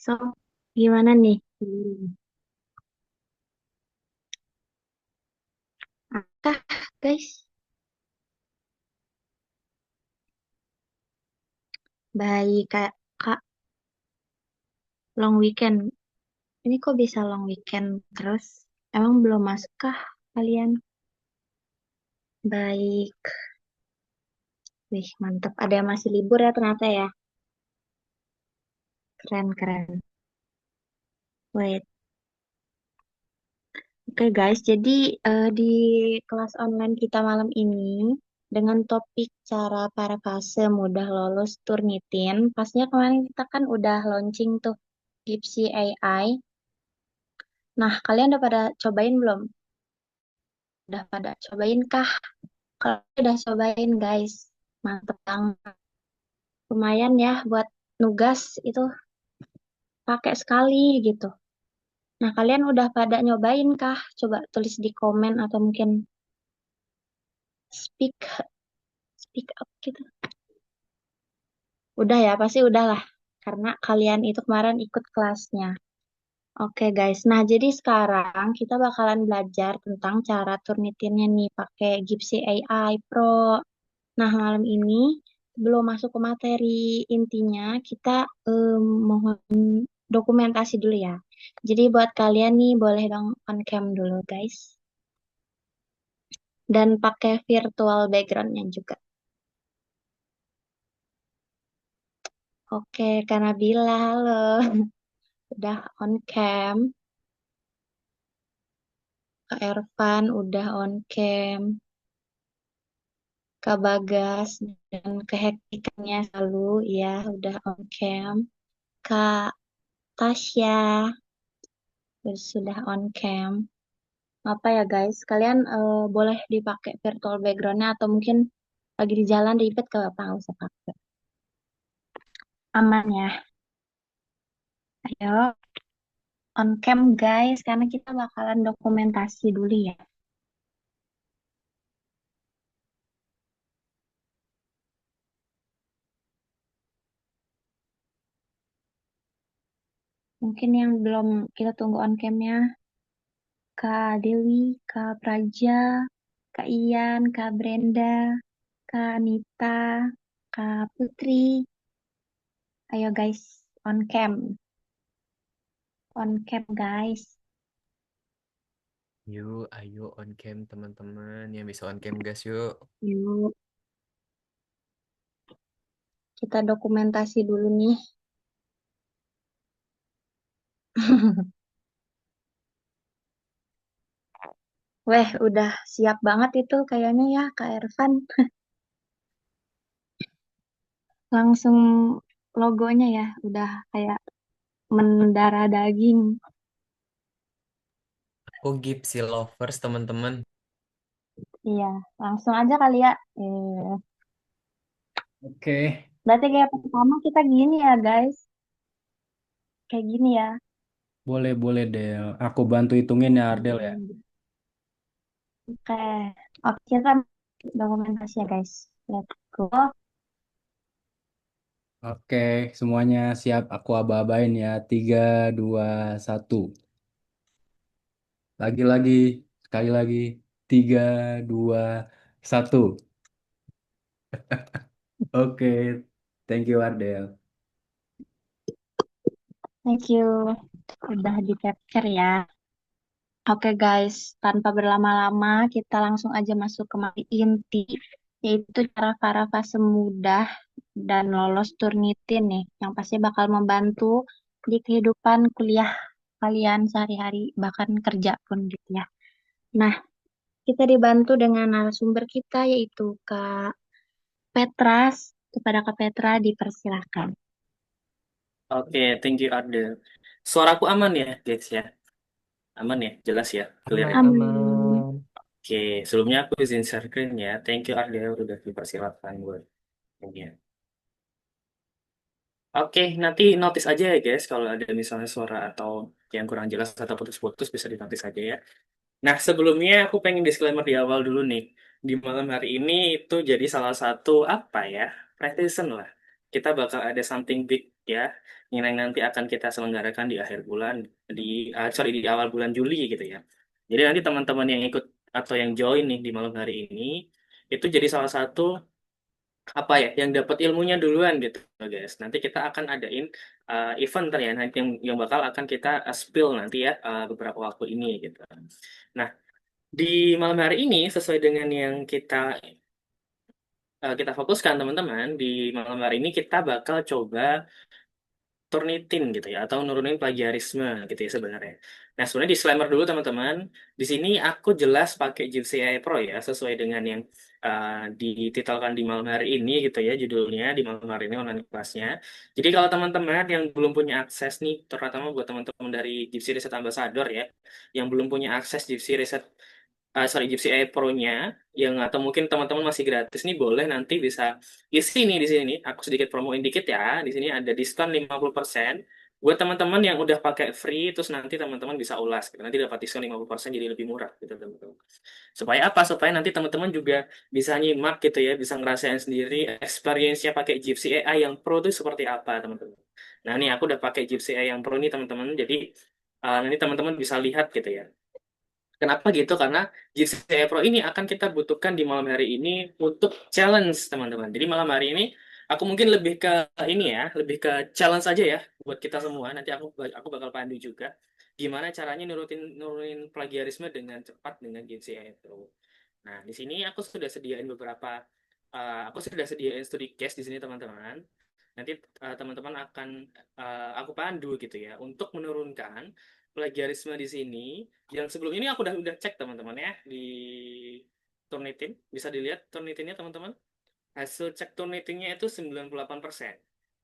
So, gimana nih? Apakah, guys? Baik, Kak, Kak, long weekend. Ini kok bisa long weekend terus? Emang belum masuk kah kalian? Baik. Wih, mantap. Ada yang masih libur ya ternyata ya. Keren, keren. Wait. Oke, guys. Jadi di kelas online kita malam ini dengan topik cara para fase mudah lolos Turnitin. Pastinya kemarin kita kan udah launching tuh Gipsy AI. Nah, kalian udah pada cobain belum? Udah pada cobain kah? Kalau udah cobain guys, mantep banget. Lumayan ya buat nugas itu pakai sekali gitu. Nah, kalian udah pada nyobain kah? Coba tulis di komen atau mungkin speak speak up gitu. Udah ya, pasti udah lah. Karena kalian itu kemarin ikut kelasnya. Oke guys, nah jadi sekarang kita bakalan belajar tentang cara turnitinnya nih pakai Gipsy AI Pro. Nah, malam ini sebelum masuk ke materi intinya, kita mohon dokumentasi dulu ya. Jadi buat kalian nih boleh dong on cam dulu guys. Dan pakai virtual backgroundnya juga. Oke, karena Bila, halo. Udah on cam. Kak Ervan udah on cam. Kak Bagas dan kehektikannya selalu ya udah on cam. Kak Tasya sudah on cam. Apa ya guys, kalian boleh dipakai virtual backgroundnya atau mungkin lagi di jalan ribet ke apa nggak usah pakai. Aman ya. Ayo on cam guys, karena kita bakalan dokumentasi dulu ya. Mungkin yang belum kita tunggu on camnya, Kak Dewi, Kak Praja, Kak Ian, Kak Brenda, Kak Anita, Kak Putri. Ayo guys, on cam guys. Yuk, ayo on cam teman-teman yang bisa on cam gas yuk. Yuk, kita dokumentasi dulu nih. Weh, udah siap banget itu kayaknya ya, Kak Ervan. Langsung logonya ya, udah kayak mendarah daging. Aku Gipsy Lovers teman-teman. Iya, langsung aja kali ya. Oke. Berarti kayak pertama kita gini ya, guys. Kayak gini ya. Boleh, boleh Del. Aku bantu hitungin ya Ardel ya. Oke, oke kita dokumentasi ya, guys. Let's go. Oke, semuanya siap. Aku aba-abain ya. 3, 2, 1. Lagi-lagi. Sekali lagi. 3, 2, 1. Oke, thank you Ardel. Thank you. Udah di capture ya. Oke guys, tanpa berlama-lama kita langsung aja masuk ke materi inti, yaitu cara para fase mudah dan lolos Turnitin nih, yang pasti bakal membantu di kehidupan kuliah kalian sehari-hari, bahkan kerja pun gitu ya. Nah, kita dibantu dengan narasumber kita yaitu Kak Petras. Kepada Kak Petra dipersilahkan. Oke, thank you Ardel. Suaraku aman ya, guys ya? Aman ya, jelas ya, clear Aman, ya. Aman. aman. Oke, sebelumnya aku izin share screen ya. Thank you Ardel udah dipersilakan buat ini ya. Oke, nanti notice aja ya guys kalau ada misalnya suara atau yang kurang jelas atau putus-putus bisa dinotis aja ya. Nah, sebelumnya aku pengen disclaimer di awal dulu nih. Di malam hari ini itu jadi salah satu apa ya? Precision lah. Kita bakal ada something big ya, yang nanti akan kita selenggarakan di akhir bulan, di awal bulan Juli gitu ya. Jadi nanti teman-teman yang ikut atau yang join nih di malam hari ini, itu jadi salah satu apa ya yang dapat ilmunya duluan gitu guys. Nanti kita akan adain event ya nanti yang bakal akan kita spill nanti ya beberapa waktu ini gitu. Nah, di malam hari ini sesuai dengan yang kita fokuskan teman-teman, di malam hari ini kita bakal coba turnitin gitu ya atau nurunin plagiarisme gitu ya sebenarnya. Nah, sebenarnya disclaimer dulu teman-teman. Di sini aku jelas pakai Gypsy AI Pro ya sesuai dengan yang dititelkan di malam hari ini gitu ya judulnya di malam hari ini online kelasnya. Jadi kalau teman-teman yang belum punya akses nih, terutama buat teman-teman dari Gypsy Reset Ambassador ya, yang belum punya akses Gypsy Reset Gypsy AI Pro-nya yang atau mungkin teman-teman masih gratis nih boleh nanti bisa isi nih di sini nih. Aku sedikit promoin dikit ya. Di sini ada diskon 50% buat teman-teman yang udah pakai free terus nanti teman-teman bisa ulas gitu. Nanti dapat diskon 50% jadi lebih murah gitu teman-teman. Supaya apa? Supaya nanti teman-teman juga bisa nyimak gitu ya, bisa ngerasain sendiri experience-nya pakai Gypsy AI yang Pro itu seperti apa teman-teman. Nah, nih aku udah pakai Gypsy AI yang Pro nih teman-teman. Jadi nanti teman-teman bisa lihat gitu ya. Kenapa gitu? Karena GCE Pro ini akan kita butuhkan di malam hari ini untuk challenge, teman-teman. Jadi malam hari ini aku mungkin lebih ke ini ya, lebih ke challenge aja ya buat kita semua. Nanti aku bakal pandu juga gimana caranya nurunin plagiarisme dengan cepat dengan GCE Pro. Nah, di sini aku sudah sediain studi case di sini teman-teman. Nanti teman-teman akan aku pandu gitu ya untuk menurunkan plagiarisme di sini. Yang sebelum ini aku udah cek teman-teman ya di Turnitin. Bisa dilihat Turnitinnya teman-teman. Hasil cek Turnitinnya itu 98%.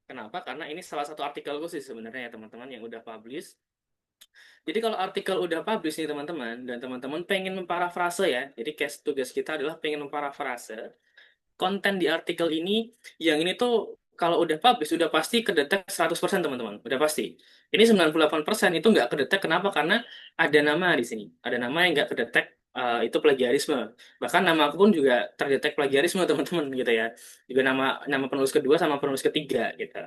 Kenapa? Karena ini salah satu artikelku sih sebenarnya ya teman-teman yang udah publish. Jadi kalau artikel udah publish nih teman-teman dan teman-teman pengen memparafrase ya. Jadi case tugas kita adalah pengen memparafrase konten di artikel ini yang ini tuh kalau udah publish udah pasti kedetek 100% teman-teman. Udah pasti. Ini 98% itu nggak kedetek kenapa? Karena ada nama di sini. Ada nama yang nggak kedetek itu plagiarisme. Bahkan nama aku pun juga terdetek plagiarisme teman-teman gitu ya. Juga nama nama penulis kedua sama penulis ketiga gitu.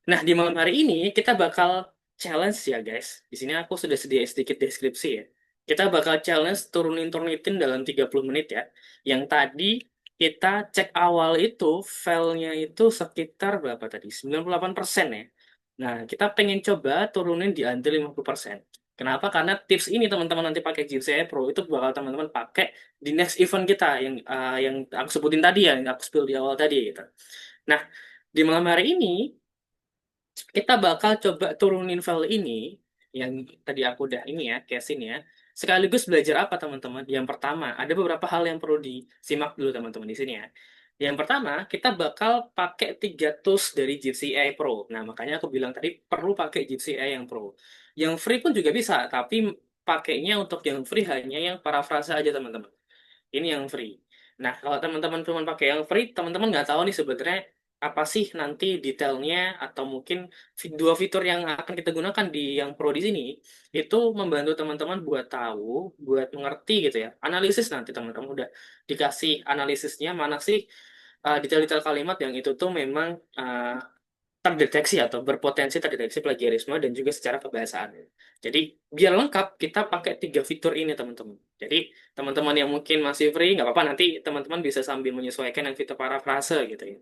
Nah, di malam hari ini kita bakal challenge ya, guys. Di sini aku sudah sedia sedikit deskripsi ya. Kita bakal challenge turunin dalam 30 menit ya. Yang tadi kita cek awal itu filenya itu sekitar berapa tadi? 98% ya. Nah, kita pengen coba turunin di under 50%. Kenapa? Karena tips ini teman-teman nanti pakai GCE Pro itu bakal teman-teman pakai di next event kita yang aku sebutin tadi ya, yang aku spill di awal tadi gitu. Nah, di malam hari ini kita bakal coba turunin file ini yang tadi aku udah ini ya, cache ya. Sekaligus belajar apa teman-teman? Yang pertama, ada beberapa hal yang perlu disimak dulu teman-teman di sini ya. Yang pertama, kita bakal pakai 3 tools dari Gypsy AI Pro. Nah, makanya aku bilang tadi perlu pakai Gypsy AI yang Pro. Yang free pun juga bisa, tapi pakainya untuk yang free hanya yang paraphrase aja teman-teman. Ini yang free. Nah, kalau teman-teman cuma pakai yang free, teman-teman nggak tahu nih sebenarnya apa sih nanti detailnya atau mungkin dua fitur yang akan kita gunakan di yang pro di sini itu membantu teman-teman buat tahu, buat mengerti gitu ya. Analisis nanti teman-teman udah dikasih analisisnya mana sih detail-detail kalimat yang itu tuh memang terdeteksi atau berpotensi terdeteksi plagiarisme dan juga secara kebahasaan. Jadi biar lengkap kita pakai 3 fitur ini teman-teman. Jadi teman-teman yang mungkin masih free nggak apa-apa nanti teman-teman bisa sambil menyesuaikan yang fitur parafrase gitu ya.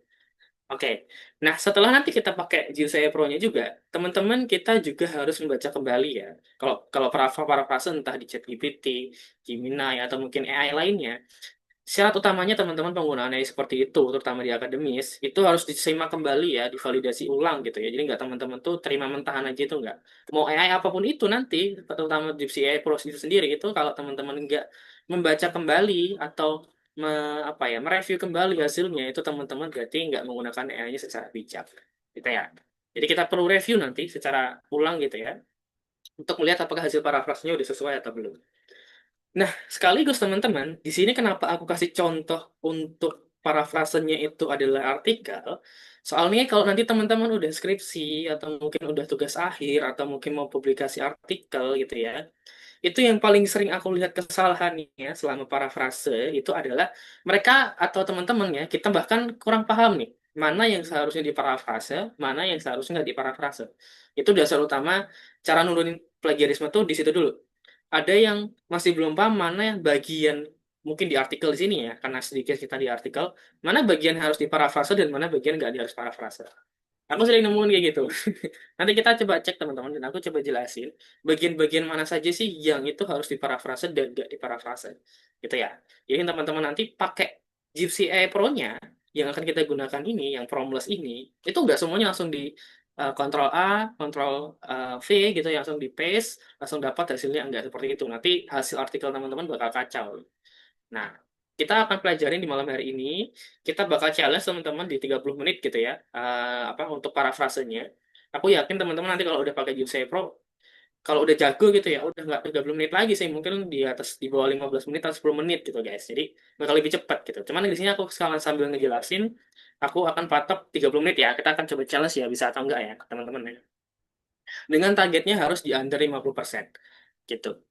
Oke, nah setelah nanti kita pakai Jinsei Pro-nya juga, teman-teman kita juga harus membaca kembali ya. Kalau kalau parafrase entah di ChatGPT, Gemini atau mungkin AI lainnya, syarat utamanya teman-teman penggunaannya seperti itu, terutama di akademis, itu harus disimak kembali ya, divalidasi ulang gitu ya. Jadi nggak teman-teman tuh terima mentahan aja itu nggak. Mau AI apapun itu nanti, terutama Gypsy AI Pro itu sendiri, itu kalau teman-teman nggak membaca kembali atau apa ya, mereview kembali hasilnya, itu teman-teman berarti nggak menggunakan AI-nya secara bijak. Gitu ya. Jadi kita perlu review nanti secara ulang gitu ya, untuk melihat apakah hasil parafrasenya udah sesuai atau belum. Nah, sekaligus teman-teman, di sini kenapa aku kasih contoh untuk parafrasenya itu adalah artikel. Soalnya kalau nanti teman-teman udah skripsi atau mungkin udah tugas akhir atau mungkin mau publikasi artikel gitu ya. Itu yang paling sering aku lihat kesalahannya selama parafrase itu adalah mereka atau teman-teman ya, kita bahkan kurang paham nih. mana yang seharusnya diparafrase, mana yang seharusnya nggak diparafrase. Itu dasar utama cara nurunin plagiarisme tuh di situ dulu. Ada yang masih belum paham mana yang bagian mungkin di artikel di sini ya, karena sedikit kita di artikel, mana bagian harus diparafrase dan mana bagian nggak harus parafrase. Aku sering nemuin kayak gitu. Nanti kita coba cek teman-teman dan aku coba jelasin bagian-bagian mana saja sih yang itu harus diparafrase dan nggak diparafrase. Gitu ya. Jadi teman-teman nanti pakai Gypsy AI Pro-nya yang akan kita gunakan ini, yang Promless ini, itu nggak semuanya langsung di Ctrl A, Ctrl V gitu ya, langsung di paste, langsung dapat hasilnya enggak seperti itu. Nanti hasil artikel teman-teman bakal kacau. Nah, kita akan pelajarin di malam hari ini. Kita bakal challenge teman-teman di 30 menit gitu ya. Apa untuk parafrasenya. Aku yakin teman-teman nanti kalau udah pakai Jibsay Pro, kalau udah jago gitu ya, udah nggak 30 menit lagi sih, mungkin di atas di bawah 15 menit atau 10 menit gitu guys. Jadi bakal lebih cepat gitu. Cuman di sini aku sekarang sambil ngejelasin, aku akan patok 30 menit ya. Kita akan coba challenge ya, bisa atau enggak ya, teman-teman ya. Dengan targetnya harus di under 50%. Gitu.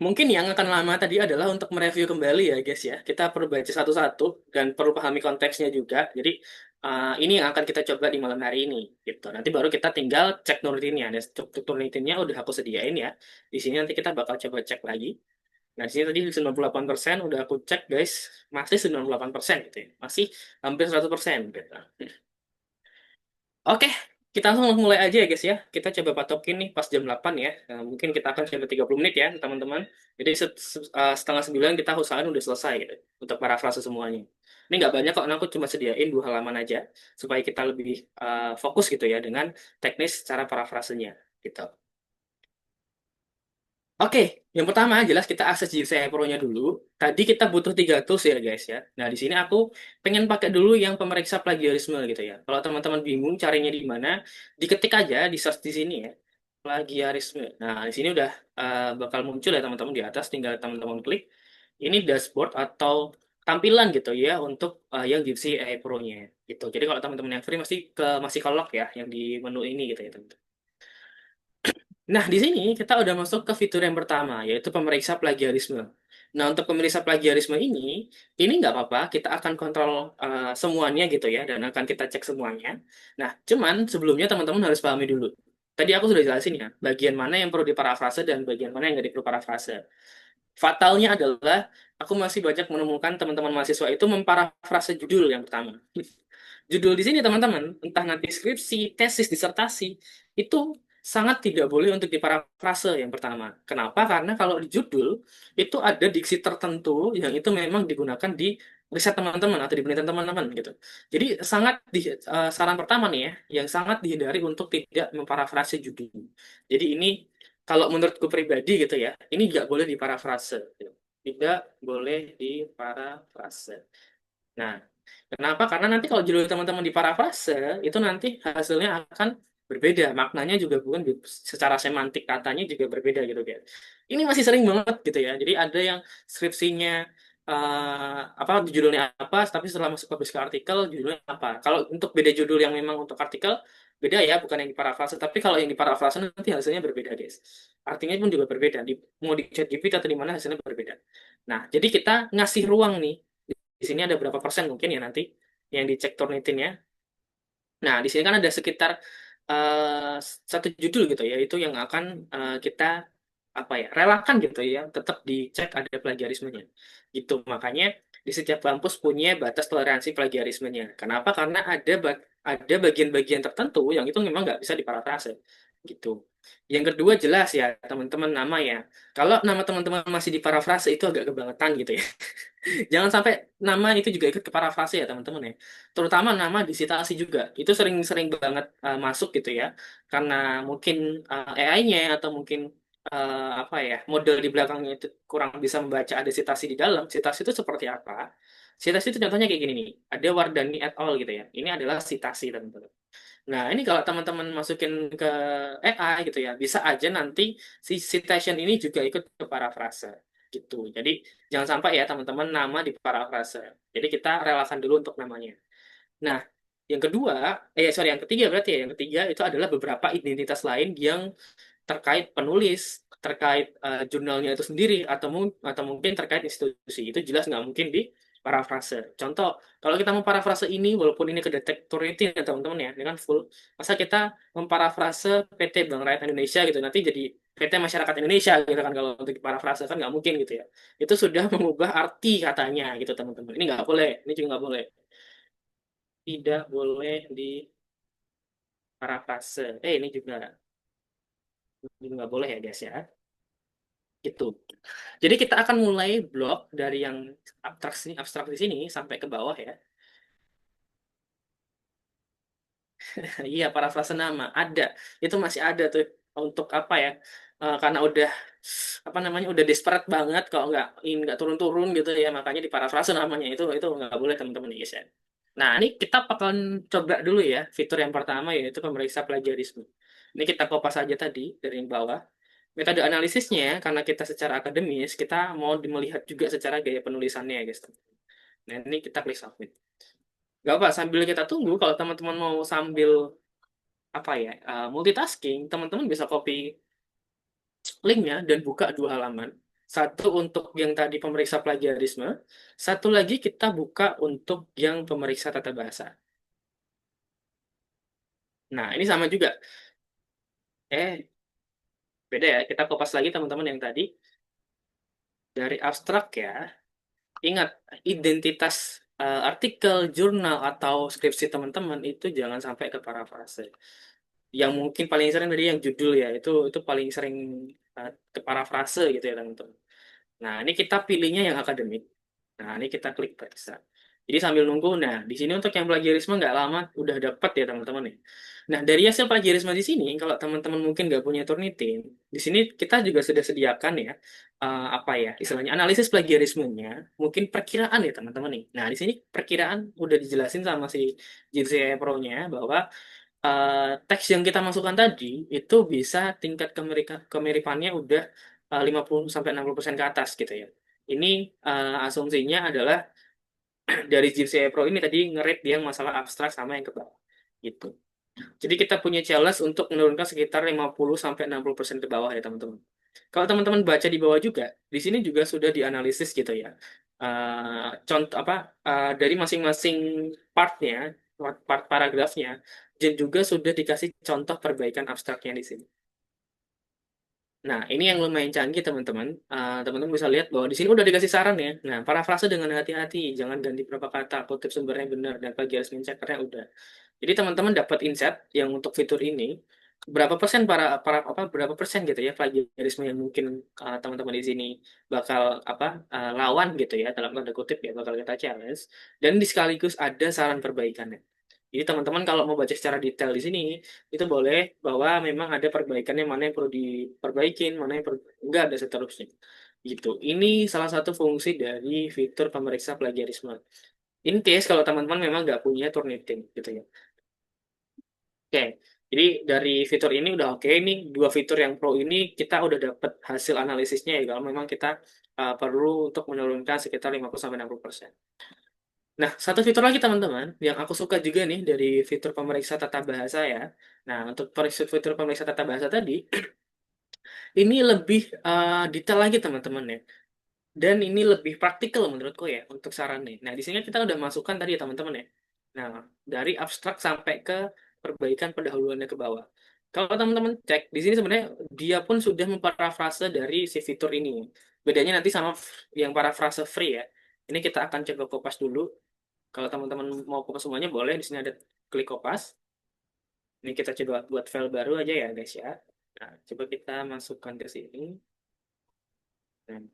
Mungkin yang akan lama tadi adalah untuk mereview kembali ya guys ya. Kita perlu baca satu-satu dan perlu pahami konteksnya juga. Jadi ini yang akan kita coba di malam hari ini gitu. Nanti baru kita tinggal cek Nurtinnya. Dan struktur Nurtinnya udah aku sediain ya. Di sini nanti kita bakal coba cek lagi. Nah, di sini tadi 98% udah aku cek guys. Masih 98% gitu ya. Masih hampir 100% gitu. Oke, kita langsung mulai aja ya guys ya. Kita coba patokin nih pas jam 8 ya. Nah, mungkin kita akan coba 30 menit ya teman-teman. Jadi setengah 9 kita usahain udah selesai gitu. Untuk parafrase semuanya. Ini nggak banyak kok, aku cuma sediain 2 halaman aja. Supaya kita lebih fokus gitu ya dengan teknis cara parafrasenya gitu. Oke, yang pertama jelas kita akses GCI Pro-nya dulu. Tadi kita butuh 3 tools ya guys ya. Nah di sini aku pengen pakai dulu yang pemeriksa plagiarisme gitu ya. Kalau teman-teman bingung caranya di mana, diketik aja di search di sini ya. Plagiarisme. Nah di sini udah bakal muncul ya teman-teman di atas. Tinggal teman-teman klik. Ini dashboard atau tampilan gitu ya untuk yang GCI Pro-nya gitu. Jadi kalau teman-teman yang free masih ke lock ya yang di menu ini gitu ya teman-teman. Nah, di sini kita udah masuk ke fitur yang pertama, yaitu pemeriksa plagiarisme. Nah, untuk pemeriksa plagiarisme ini nggak apa-apa, kita akan kontrol semuanya gitu ya, dan akan kita cek semuanya. Nah, cuman sebelumnya teman-teman harus pahami dulu. Tadi aku sudah jelasin ya, bagian mana yang perlu diparafrase dan bagian mana yang nggak perlu parafrase. Fatalnya adalah, aku masih banyak menemukan teman-teman mahasiswa itu memparafrase judul yang pertama. Judul di sini teman-teman, entah nanti skripsi, tesis, disertasi, itu sangat tidak boleh untuk diparafrase yang pertama. Kenapa? Karena kalau di judul, itu ada diksi tertentu yang itu memang digunakan di riset teman-teman atau di penelitian teman-teman gitu. Jadi saran pertama nih ya, yang sangat dihindari untuk tidak memparafrase judul. Jadi ini kalau menurutku pribadi gitu ya, ini nggak boleh diparafrase. Gitu. Tidak boleh diparafrase. Nah, kenapa? Karena nanti kalau judul teman-teman diparafrase, itu nanti hasilnya akan berbeda. Maknanya juga bukan secara semantik katanya juga berbeda gitu kan. Ini masih sering banget gitu ya. Jadi ada yang skripsinya apa judulnya apa, tapi setelah masuk ke artikel judulnya apa. Kalau untuk beda judul yang memang untuk artikel beda ya, bukan yang diparafrase. Tapi kalau yang diparafrase nanti hasilnya berbeda, guys. Artinya pun juga berbeda. Mau di ChatGPT atau di mana hasilnya berbeda. Nah, jadi kita ngasih ruang nih di sini ada berapa persen mungkin ya nanti yang dicek Turnitin ya. Nah, di sini kan ada sekitar eh, satu judul gitu ya, itu yang akan kita apa ya relakan gitu ya, tetap dicek ada plagiarismenya. Gitu. Makanya di setiap kampus punya batas toleransi plagiarismenya. Kenapa? Karena ada bagian-bagian tertentu yang itu memang nggak bisa diparafrase. Gitu. Yang kedua jelas ya teman-teman nama ya. Kalau nama teman-teman masih diparafrase itu agak kebangetan gitu ya. Jangan sampai nama itu juga ikut ke parafrase ya teman-teman ya. Terutama nama disitasi juga. Itu sering-sering banget masuk gitu ya. Karena mungkin AI-nya atau mungkin apa ya, model di belakangnya itu kurang bisa membaca ada citasi di dalam. Citasi itu seperti apa? Citasi itu contohnya kayak gini nih. Ada Wardani et al gitu ya. Ini adalah citasi teman-teman. Nah, ini kalau teman-teman masukin ke AI gitu ya, bisa aja nanti si citation ini juga ikut ke parafrase gitu. Jadi jangan sampai ya teman-teman nama di parafrase. Jadi kita relakan dulu untuk namanya. Nah, yang kedua, sorry yang ketiga berarti ya, yang ketiga itu adalah beberapa identitas lain yang terkait penulis, terkait jurnalnya itu sendiri atau mungkin terkait institusi. Itu jelas nggak mungkin parafrase. Contoh, kalau kita mau parafrase ini, walaupun ini kedetek Turnitin ya teman-teman ya, ini kan full. Masa kita memparafrase PT Bank Rakyat Indonesia gitu, nanti jadi PT Masyarakat Indonesia gitu kan, kalau untuk parafrase kan nggak mungkin gitu ya. Itu sudah mengubah arti katanya gitu teman-teman. Ini nggak boleh, ini juga nggak boleh. Tidak boleh di parafrase. Ini juga nggak boleh ya guys ya. Gitu. Jadi kita akan mulai blok dari yang abstrak di sini sampai ke bawah ya. Iya, parafrase nama ada. Itu masih ada tuh untuk apa ya? Karena udah apa namanya udah desperate banget kalau nggak turun-turun gitu ya, makanya di parafrase namanya itu nggak boleh teman-teman guys ya. Nah, ini kita bakalan coba dulu ya fitur yang pertama yaitu pemeriksa plagiarisme. Ini kita kopas aja tadi dari yang bawah. Metode analisisnya karena kita secara akademis kita mau melihat juga secara gaya penulisannya ya guys. Nah, ini kita klik submit. Gak apa, sambil kita tunggu kalau teman-teman mau sambil apa ya multitasking, teman-teman bisa copy linknya dan buka dua halaman. Satu untuk yang tadi pemeriksa plagiarisme, satu lagi kita buka untuk yang pemeriksa tata bahasa. Nah, ini sama juga. Beda ya. Kita kopas lagi teman-teman yang tadi dari abstrak ya. Ingat, identitas artikel, jurnal atau skripsi teman-teman itu jangan sampai ke parafrase. Yang mungkin paling sering tadi yang judul ya, itu paling sering ke parafrase gitu ya teman-teman. Nah, ini kita pilihnya yang akademik. Nah, ini kita klik periksa. Jadi sambil nunggu, nah di sini untuk yang plagiarisme nggak lama udah dapat ya teman-teman nih. Nah, dari hasil plagiarisme di sini, kalau teman-teman mungkin nggak punya Turnitin, di sini kita juga sudah sediakan ya, apa ya, istilahnya analisis plagiarismenya, mungkin perkiraan ya teman-teman nih. Nah, di sini perkiraan udah dijelasin sama si JCE Pro-nya bahwa teks yang kita masukkan tadi itu bisa tingkat kemiripannya udah 50-60% ke atas gitu ya. Ini asumsinya adalah dari GCE Pro ini tadi nge-rate dia yang masalah abstrak sama yang ke bawah gitu. Jadi kita punya challenge untuk menurunkan sekitar 50-60% ke bawah ya teman-teman. Kalau teman-teman baca di bawah juga, di sini juga sudah dianalisis gitu ya. Contoh apa dari masing-masing partnya, part paragrafnya, dan juga sudah dikasih contoh perbaikan abstraknya di sini. Nah, ini yang lumayan canggih teman-teman. Teman-teman bisa lihat bahwa di sini udah dikasih saran ya. Nah, parafrase dengan hati-hati, jangan ganti berapa kata, kutip sumbernya benar dan plagiarisme checkernya udah. Jadi teman-teman dapat insight yang untuk fitur ini berapa persen berapa persen gitu ya plagiarisme yang mungkin teman-teman di sini bakal lawan gitu ya dalam tanda kutip ya bakal kita challenge dan sekaligus ada saran perbaikannya. Jadi teman-teman kalau mau baca secara detail di sini itu boleh bahwa memang ada perbaikannya mana yang perlu diperbaikin, mana yang enggak ada seterusnya. Gitu. Ini salah satu fungsi dari fitur pemeriksa plagiarisme. In case kalau teman-teman memang nggak punya Turnitin gitu ya. Oke, jadi dari fitur ini udah oke. Nih dua fitur yang pro ini kita udah dapat hasil analisisnya ya. Kalau memang kita perlu untuk menurunkan sekitar 50-60%. Nah, satu fitur lagi teman-teman, yang aku suka juga nih dari fitur pemeriksa tata bahasa ya. Nah, untuk fitur pemeriksa tata bahasa tadi, ini lebih detail lagi teman-teman ya. Dan ini lebih praktikal menurutku ya untuk sarannya. Nah, di sini kita udah masukkan tadi ya teman-teman ya. Nah, dari abstrak sampai ke perbaikan pendahuluannya ke bawah. Kalau teman-teman cek, di sini sebenarnya dia pun sudah memparafrase dari si fitur ini. Bedanya nanti sama yang parafrase free ya. Ini kita akan coba kopas dulu. Kalau teman-teman mau kopas semuanya boleh. Di sini ada klik kopas. Ini kita coba buat file baru aja ya guys ya. Nah, coba kita masukkan ke sini. Nah,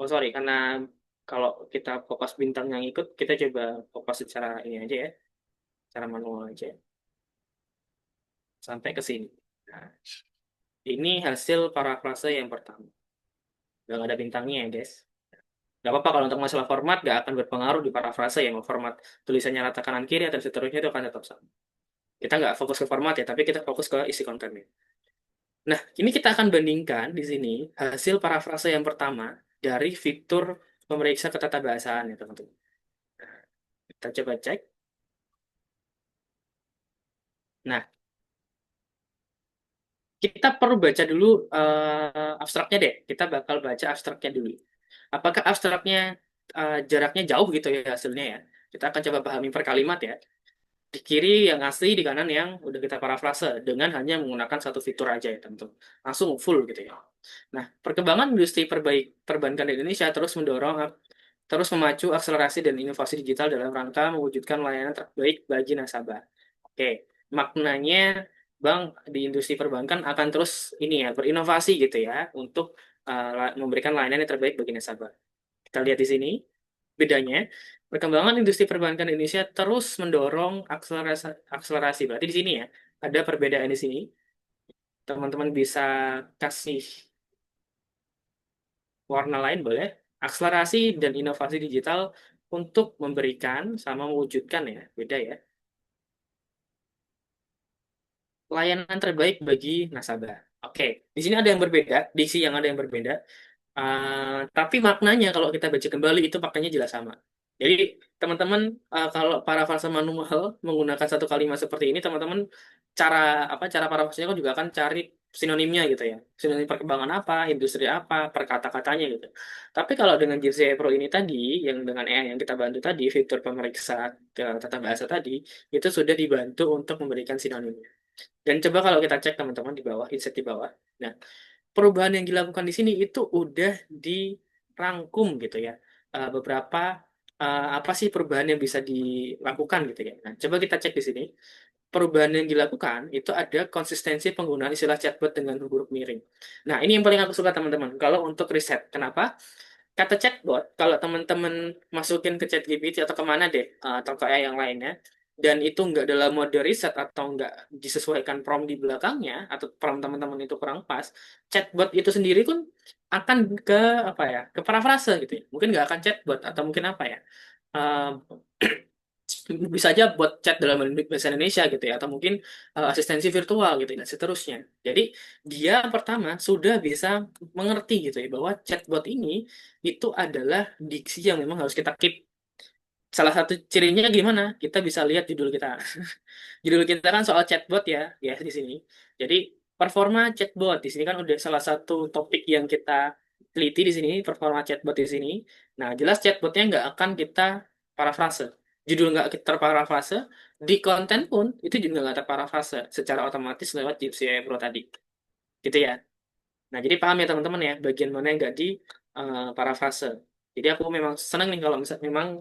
oh sorry, karena kalau kita kopas bintang yang ikut, kita coba kopas secara ini aja ya, cara manual aja, sampai ke sini. Nah, ini hasil parafrase yang pertama. Nggak ada bintangnya ya guys. Nggak apa-apa kalau untuk masalah format, nggak akan berpengaruh di parafrase yang format tulisannya rata kanan kiri dan seterusnya itu akan tetap sama. Kita nggak fokus ke format ya, tapi kita fokus ke isi kontennya. Nah, ini kita akan bandingkan di sini hasil parafrase yang pertama dari fitur pemeriksa ketatabahasaan ya teman-teman. Kita coba cek. Nah, kita perlu baca dulu abstraknya deh. Kita bakal baca abstraknya dulu. Apakah abstraknya jaraknya jauh gitu ya hasilnya ya. Kita akan coba pahami per kalimat ya. Di kiri yang asli, di kanan yang udah kita parafrase dengan hanya menggunakan satu fitur aja ya tentu. Langsung full gitu ya. Nah, perkembangan industri perbankan di Indonesia terus memacu akselerasi dan inovasi digital dalam rangka mewujudkan layanan terbaik bagi nasabah. Oke, maknanya bank di industri perbankan akan terus ini ya berinovasi gitu ya untuk memberikan layanan yang terbaik bagi nasabah. Kita lihat di sini bedanya. Perkembangan industri perbankan Indonesia terus mendorong akselerasi. Berarti di sini ya ada perbedaan di sini. Teman-teman bisa kasih warna lain boleh. Akselerasi dan inovasi digital untuk memberikan sama mewujudkan ya, beda ya. Layanan terbaik bagi nasabah. Oke, di sini ada yang berbeda, diksi yang ada yang berbeda. Tapi maknanya kalau kita baca kembali itu maknanya jelas sama. Jadi teman-teman kalau parafrase manual menggunakan satu kalimat seperti ini, teman-teman cara parafrasenya kan juga akan cari sinonimnya gitu ya. Sinonim perkembangan apa, industri apa, perkata-katanya gitu. Tapi kalau dengan JCI Pro ini tadi, yang dengan AI yang kita bantu tadi, fitur pemeriksa tata bahasa tadi, itu sudah dibantu untuk memberikan sinonimnya. Dan coba kalau kita cek teman-teman di bawah, insert di bawah. Nah, perubahan yang dilakukan di sini itu udah dirangkum gitu ya. Beberapa apa sih perubahan yang bisa dilakukan gitu ya. Nah, coba kita cek di sini. Perubahan yang dilakukan itu ada konsistensi penggunaan istilah chatbot dengan huruf miring. Nah, ini yang paling aku suka teman-teman. Kalau untuk riset, kenapa? Kata chatbot, kalau teman-teman masukin ke ChatGPT atau kemana deh, atau ke AI yang lainnya, dan itu nggak dalam mode riset atau nggak disesuaikan prompt di belakangnya, atau prompt teman-teman itu kurang pas, chatbot itu sendiri pun akan ke apa ya, ke parafrase gitu ya. Mungkin nggak akan chatbot atau mungkin apa ya, eh, bisa aja buat chat dalam bahasa Indonesia gitu ya, atau mungkin asistensi virtual gitu dan seterusnya. Jadi dia pertama sudah bisa mengerti gitu ya bahwa chatbot ini itu adalah diksi yang memang harus kita keep. Salah satu cirinya gimana? Kita bisa lihat judul kita. Judul kita kan soal chatbot ya, ya di sini. Jadi performa chatbot di sini kan udah salah satu topik yang kita teliti di sini, performa chatbot di sini. Nah, jelas chatbotnya nggak akan kita parafrase. Judul nggak kita terparafrase, di konten pun itu juga nggak terparafrase secara otomatis lewat Gypsy Pro tadi. Gitu ya. Nah, jadi paham ya teman-teman ya, bagian mana yang nggak di parafrase. Jadi aku memang senang nih kalau misal memang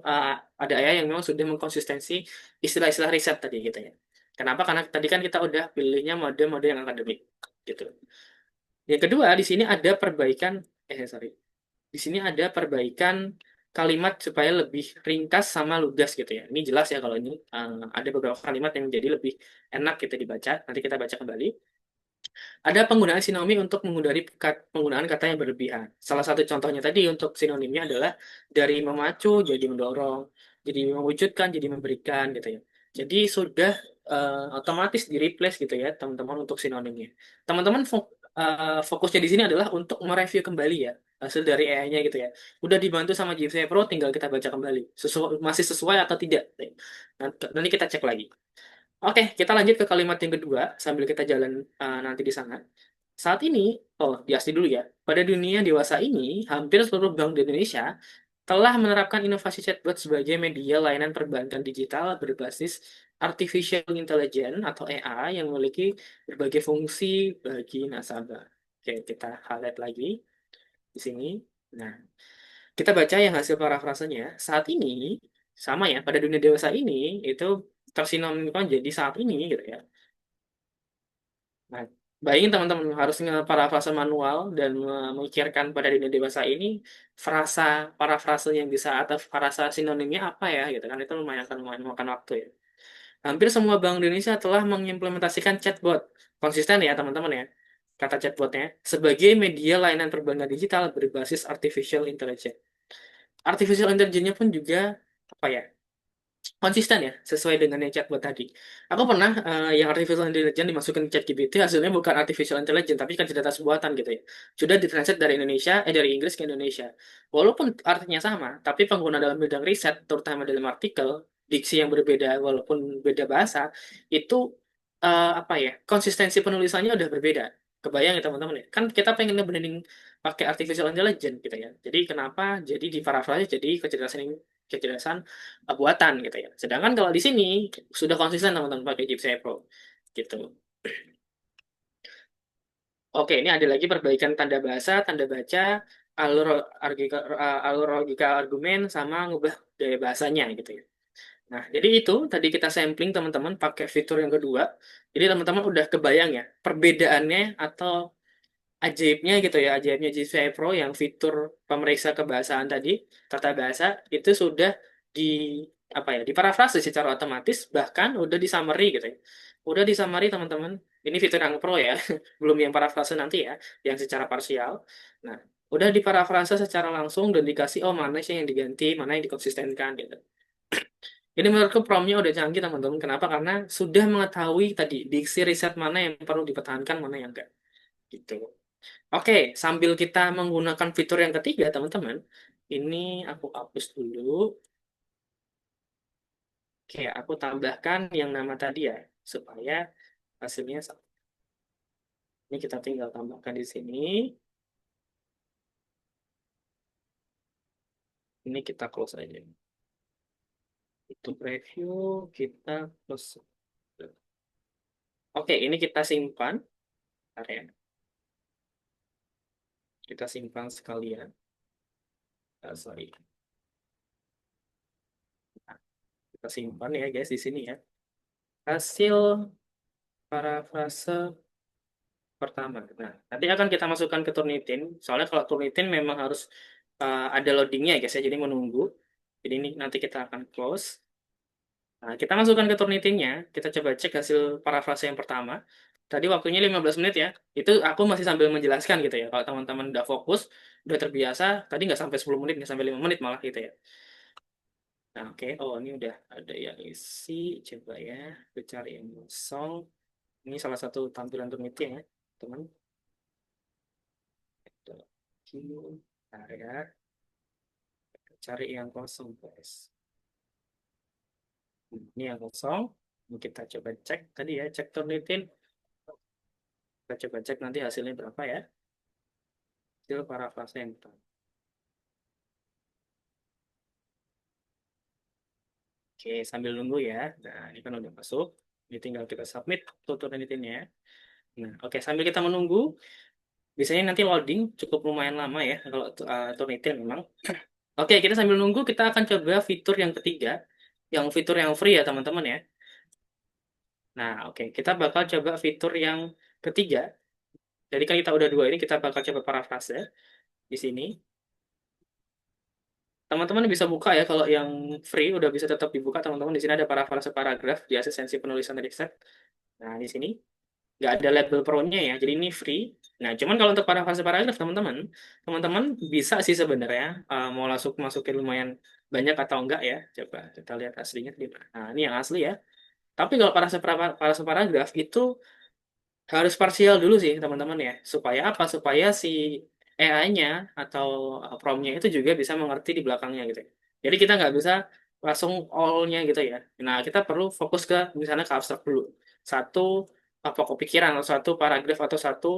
ada ayah yang memang sudah mengkonsistensi istilah-istilah riset tadi gitu ya. Kenapa? Karena tadi kan kita udah pilihnya mode-mode yang akademik gitu. Yang kedua, di sini ada perbaikan, sorry, di sini ada perbaikan kalimat supaya lebih ringkas sama lugas gitu ya. Ini jelas ya kalau ini ada beberapa kalimat yang menjadi lebih enak kita dibaca. Nanti kita baca kembali. Ada penggunaan sinonim untuk menghindari penggunaan kata yang berlebihan. Salah satu contohnya tadi untuk sinonimnya adalah dari memacu jadi mendorong, jadi mewujudkan jadi memberikan gitu ya. Jadi sudah otomatis di replace gitu ya teman-teman untuk sinonimnya. Teman-teman fokusnya di sini adalah untuk mereview kembali ya hasil dari AI-nya gitu ya. Udah dibantu sama GPC Pro, tinggal kita baca kembali. Masih sesuai atau tidak. Nanti kita cek lagi. Oke, kita lanjut ke kalimat yang kedua sambil kita jalan nanti di sana. Saat ini, di asli dulu ya. Pada dunia dewasa ini, hampir seluruh bank di Indonesia telah menerapkan inovasi chatbot sebagai media layanan perbankan digital berbasis artificial intelligence atau AI yang memiliki berbagai fungsi bagi nasabah. Oke, kita highlight lagi di sini. Nah, kita baca yang hasil parafrasenya. Saat ini, sama ya, pada dunia dewasa ini, itu tersinonimkan jadi saat ini gitu ya. Nah, bayangin teman-teman harus nge-parafrase manual dan memikirkan pada dunia dewasa ini frasa parafrase yang bisa atau frasa sinonimnya apa ya gitu kan itu lumayan akan memakan waktu ya. Hampir semua bank Indonesia telah mengimplementasikan chatbot konsisten ya teman-teman ya kata chatbotnya sebagai media layanan perbankan digital berbasis artificial intelligence. Artificial intelligence-nya pun juga apa ya konsisten ya sesuai dengan yang chatbot tadi. Aku pernah yang artificial intelligence dimasukin ke ChatGPT hasilnya bukan artificial intelligence tapi kan cerdas buatan gitu ya. Sudah ditranslate dari dari Inggris ke Indonesia. Walaupun artinya sama, tapi pengguna dalam bidang riset terutama dalam artikel diksi yang berbeda walaupun beda bahasa itu apa ya konsistensi penulisannya udah berbeda. Kebayang ya teman-teman ya. Kan kita pengen nge-blending pakai artificial intelligence gitu ya. Jadi kenapa jadi di paraphrase jadi kecerdasan buatan gitu ya. Sedangkan kalau di sini sudah konsisten teman-teman pakai Gipsy Pro gitu. Oke, ini ada lagi perbaikan tanda bahasa, tanda baca, alur logika argumen, sama ngubah gaya bahasanya gitu ya. Nah, jadi itu tadi kita sampling teman-teman pakai fitur yang kedua. Jadi teman-teman udah kebayang ya perbedaannya atau ajaibnya gitu ya, ajaibnya GCI Pro yang fitur pemeriksa kebahasaan tadi, tata bahasa itu sudah di apa ya, diparafrase secara otomatis, bahkan udah di summary gitu ya. Udah di summary teman-teman. Ini fitur yang Pro ya, belum yang parafrase nanti ya, yang secara parsial. Nah, udah diparafrase secara langsung dan dikasih oh mana sih yang diganti, mana yang dikonsistenkan gitu. Ini menurutku promnya udah canggih teman-teman. Kenapa? Karena sudah mengetahui tadi diksi riset mana yang perlu dipertahankan, mana yang enggak. Gitu. Oke, sambil kita menggunakan fitur yang ketiga, teman-teman, ini aku hapus dulu. Oke, aku tambahkan yang nama tadi ya, supaya hasilnya sama. Ini kita tinggal tambahkan di sini. Ini kita close aja. Itu preview, kita close. Oke, ini kita simpan. Bentar ya. Kita simpan sekalian. Sorry. Nah, kita simpan ya guys di sini ya. Hasil parafrase pertama. Nah, nanti akan kita masukkan ke Turnitin. Soalnya kalau Turnitin memang harus ada loadingnya ya guys ya. Jadi menunggu. Jadi ini nanti kita akan close. Nah, kita masukkan ke Turnitinnya. Kita coba cek hasil parafrase yang pertama. Tadi waktunya 15 menit ya. Itu aku masih sambil menjelaskan gitu ya. Kalau teman-teman udah fokus, udah terbiasa, tadi nggak sampai 10 menit, nggak sampai 5 menit malah gitu ya. Nah, oke. Oh, ini udah ada yang isi. Coba ya. Kita cari yang kosong. Ini salah satu tampilan Turnitin ya, teman. Nah, ya. Cari yang kosong, guys. Ini yang kosong. Ini kita coba cek tadi ya, cek Turnitin. Kita coba cek nanti hasilnya berapa ya. Hasil parafrase yang pertama. Oke, sambil nunggu ya. Nah, ini kan udah masuk. Ini tinggal kita submit tutur Turnitinnya. Nah, oke, sambil kita menunggu, biasanya nanti loading cukup lumayan lama ya kalau Turnitin memang. Oke, kita sambil nunggu, kita akan coba fitur yang ketiga, yang fitur yang free ya teman-teman ya. Nah, oke, kita bakal coba fitur yang ketiga. Jadi kan kita udah dua ini, kita bakal coba parafrase di sini. Teman-teman bisa buka ya, kalau yang free udah bisa tetap dibuka teman-teman. Di sini ada parafrase paragraf di asistensi penulisan riset. Nah, di sini nggak ada label pro-nya ya, jadi ini free. Nah, cuman kalau untuk parafrase paragraf teman-teman bisa sih sebenarnya mau masukin lumayan banyak atau enggak ya. Coba kita lihat aslinya. Nah, ini yang asli ya. Tapi kalau parafrase paragraf itu harus parsial dulu sih teman-teman ya. Supaya apa? Supaya si AI-nya atau prompt-nya itu juga bisa mengerti di belakangnya gitu ya. Jadi kita nggak bisa langsung all-nya gitu ya. Nah, kita perlu fokus ke misalnya ke abstrak dulu. Satu pokok pikiran atau satu paragraf atau satu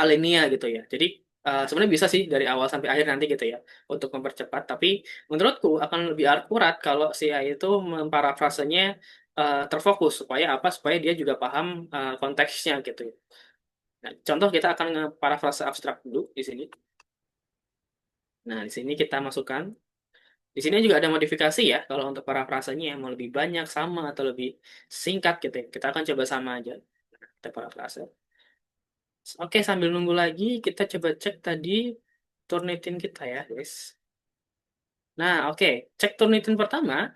alinea gitu ya. Jadi sebenarnya bisa sih dari awal sampai akhir nanti gitu ya untuk mempercepat. Tapi menurutku akan lebih akurat kalau si AI itu memparafrasenya terfokus supaya apa? Supaya dia juga paham konteksnya gitu ya. Nah, contoh kita akan nge-parafrase abstrak dulu di sini. Nah, di sini kita masukkan. Di sini juga ada modifikasi ya kalau untuk parafrasenya yang mau lebih banyak sama atau lebih singkat gitu ya. Kita akan coba sama aja. Kita parafrase. Oke, sambil nunggu lagi, kita coba cek tadi Turnitin kita ya, guys. Nah, oke. Cek Turnitin pertama,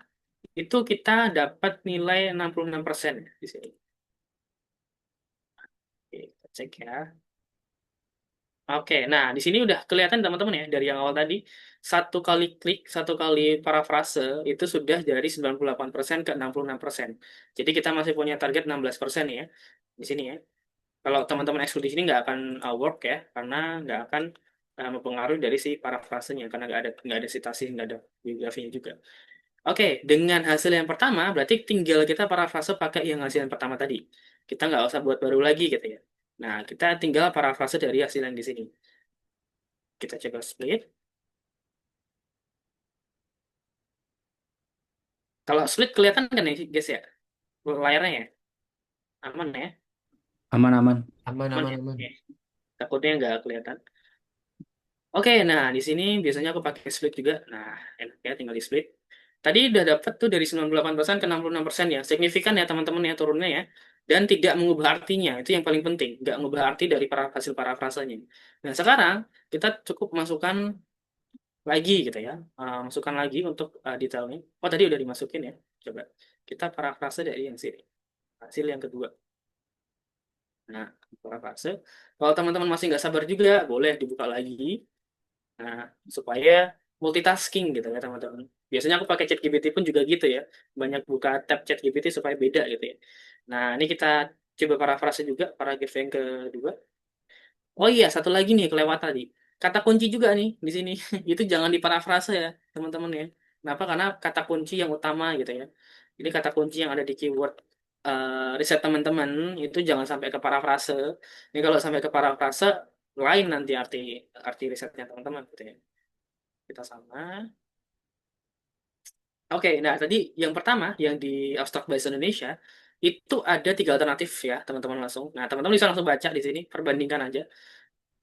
itu kita dapat nilai 66% di sini. Oke, kita cek ya. Oke, nah di sini udah kelihatan teman-teman ya, dari yang awal tadi, satu kali klik, satu kali parafrase, itu sudah dari 98% ke 66%. Jadi kita masih punya target 16% ya, di sini ya. Kalau teman-teman eksklusif di sini nggak akan work ya, karena nggak akan mempengaruhi dari si parafrasenya, karena nggak ada citasi, nggak ada biografinya juga. Oke, dengan hasil yang pertama, berarti tinggal kita parafrase pakai yang hasil yang pertama tadi. Kita nggak usah buat baru lagi gitu ya. Nah, kita tinggal parafrase dari hasil yang di sini. Kita coba split. Kalau split kelihatan kan ya, guys ya? Layarnya ya? Aman ya? Aman-aman. Aman, Aman aman, ya? aman. Oke. Takutnya nggak kelihatan. Oke, nah di sini biasanya aku pakai split juga. Nah, enak ya tinggal di split. Tadi udah dapat tuh dari 98% ke 66% ya. Signifikan ya teman-teman ya turunnya ya. Dan tidak mengubah artinya. Itu yang paling penting. Nggak mengubah arti dari hasil parafrasanya. Nah, sekarang kita cukup masukkan lagi gitu ya. Masukkan lagi untuk detailnya. Oh, tadi udah dimasukin ya. Coba kita parafrase dari yang sini. Hasil yang kedua. Nah, parafrase. Kalau teman-teman masih nggak sabar juga, boleh dibuka lagi. Nah, supaya multitasking gitu ya teman-teman. Biasanya aku pakai ChatGPT pun juga gitu ya. Banyak buka tab ChatGPT supaya beda gitu ya. Nah, ini kita coba parafrase juga paragraf yang kedua. Oh iya, satu lagi nih kelewat tadi. Kata kunci juga nih di sini. Itu jangan diparafrase ya, teman-teman ya. Kenapa? Karena kata kunci yang utama gitu ya. Jadi kata kunci yang ada di keyword riset teman-teman itu jangan sampai ke parafrase. Ini kalau sampai ke parafrase lain nanti arti arti risetnya teman-teman gitu ya. Kita sama. Oke, nah tadi yang pertama yang di Abstract Bahasa Indonesia itu ada 3 alternatif ya teman-teman langsung. Nah teman-teman bisa langsung baca di sini, perbandingkan aja.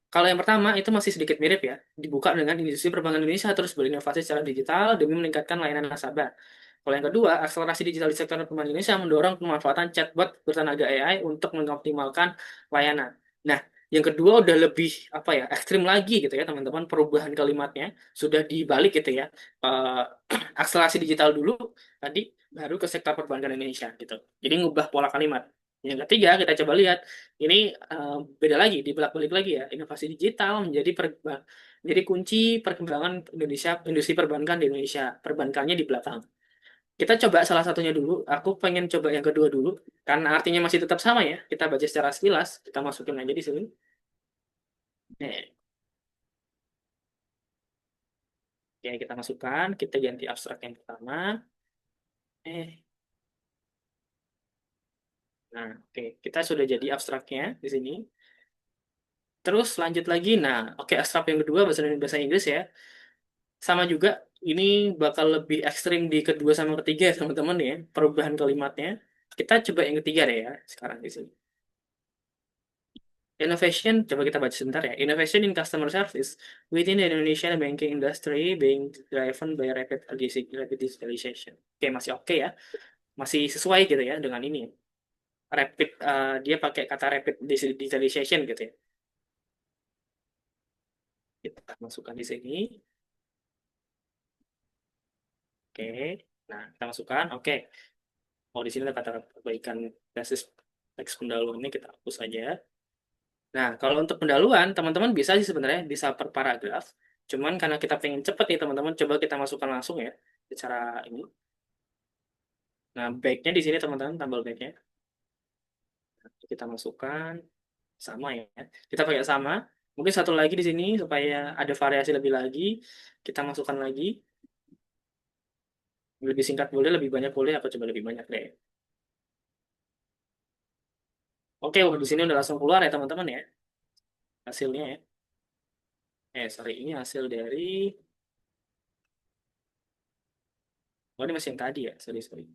Kalau yang pertama itu masih sedikit mirip ya, dibuka dengan industri perbankan Indonesia terus berinovasi secara digital demi meningkatkan layanan nasabah. Kalau yang kedua, akselerasi digital di sektor perbankan Indonesia mendorong pemanfaatan chatbot bertenaga AI untuk mengoptimalkan layanan. Nah, yang kedua udah lebih apa ya ekstrim lagi gitu ya teman-teman, perubahan kalimatnya sudah dibalik gitu ya. Eh, akselerasi digital dulu tadi baru ke sektor perbankan Indonesia gitu. Jadi ngubah pola kalimat. Yang ketiga kita coba lihat ini beda lagi, dibalik lagi ya. Inovasi digital menjadi kunci perkembangan Indonesia, industri perbankan di Indonesia. Perbankannya di belakang. Kita coba salah satunya dulu. Aku pengen coba yang kedua dulu. Karena artinya masih tetap sama ya. Kita baca secara sekilas. Kita masukin aja di sini. Oke, kita masukkan. Kita ganti abstrak yang pertama. Eh, nah, oke. Kita sudah jadi abstraknya di sini. Terus lanjut lagi. Nah, oke abstrak yang kedua bahasa Inggris ya. Sama juga, ini bakal lebih ekstrim di kedua sama ketiga ya teman-teman ya, perubahan kalimatnya. Kita coba yang ketiga deh ya, sekarang di sini. Innovation, coba kita baca sebentar ya. Innovation in customer service within the Indonesian banking industry being driven by rapid digitalization. Oke, masih oke ya. Masih sesuai gitu ya dengan ini. Rapid, dia pakai kata rapid digitalization gitu ya. Kita masukkan di sini. Oke. Nah, kita masukkan. Oke. Oh, di sini ada kata perbaikan basis teks pendahuluan ini kita hapus saja. Nah, kalau untuk pendahuluan, teman-teman bisa sih sebenarnya bisa per paragraf. Cuman karena kita pengen cepet nih teman-teman, coba kita masukkan langsung ya secara ini. Nah, baiknya di sini teman-teman, tambal baiknya. Kita masukkan sama ya. Kita pakai sama. Mungkin satu lagi di sini supaya ada variasi lebih lagi. Kita masukkan lagi. Lebih singkat boleh, lebih banyak boleh. Aku coba lebih banyak deh. Oke, di sini udah langsung keluar ya teman-teman ya hasilnya ya. Sorry, ini hasil dari oh, ini masih yang tadi ya, sorry, sorry.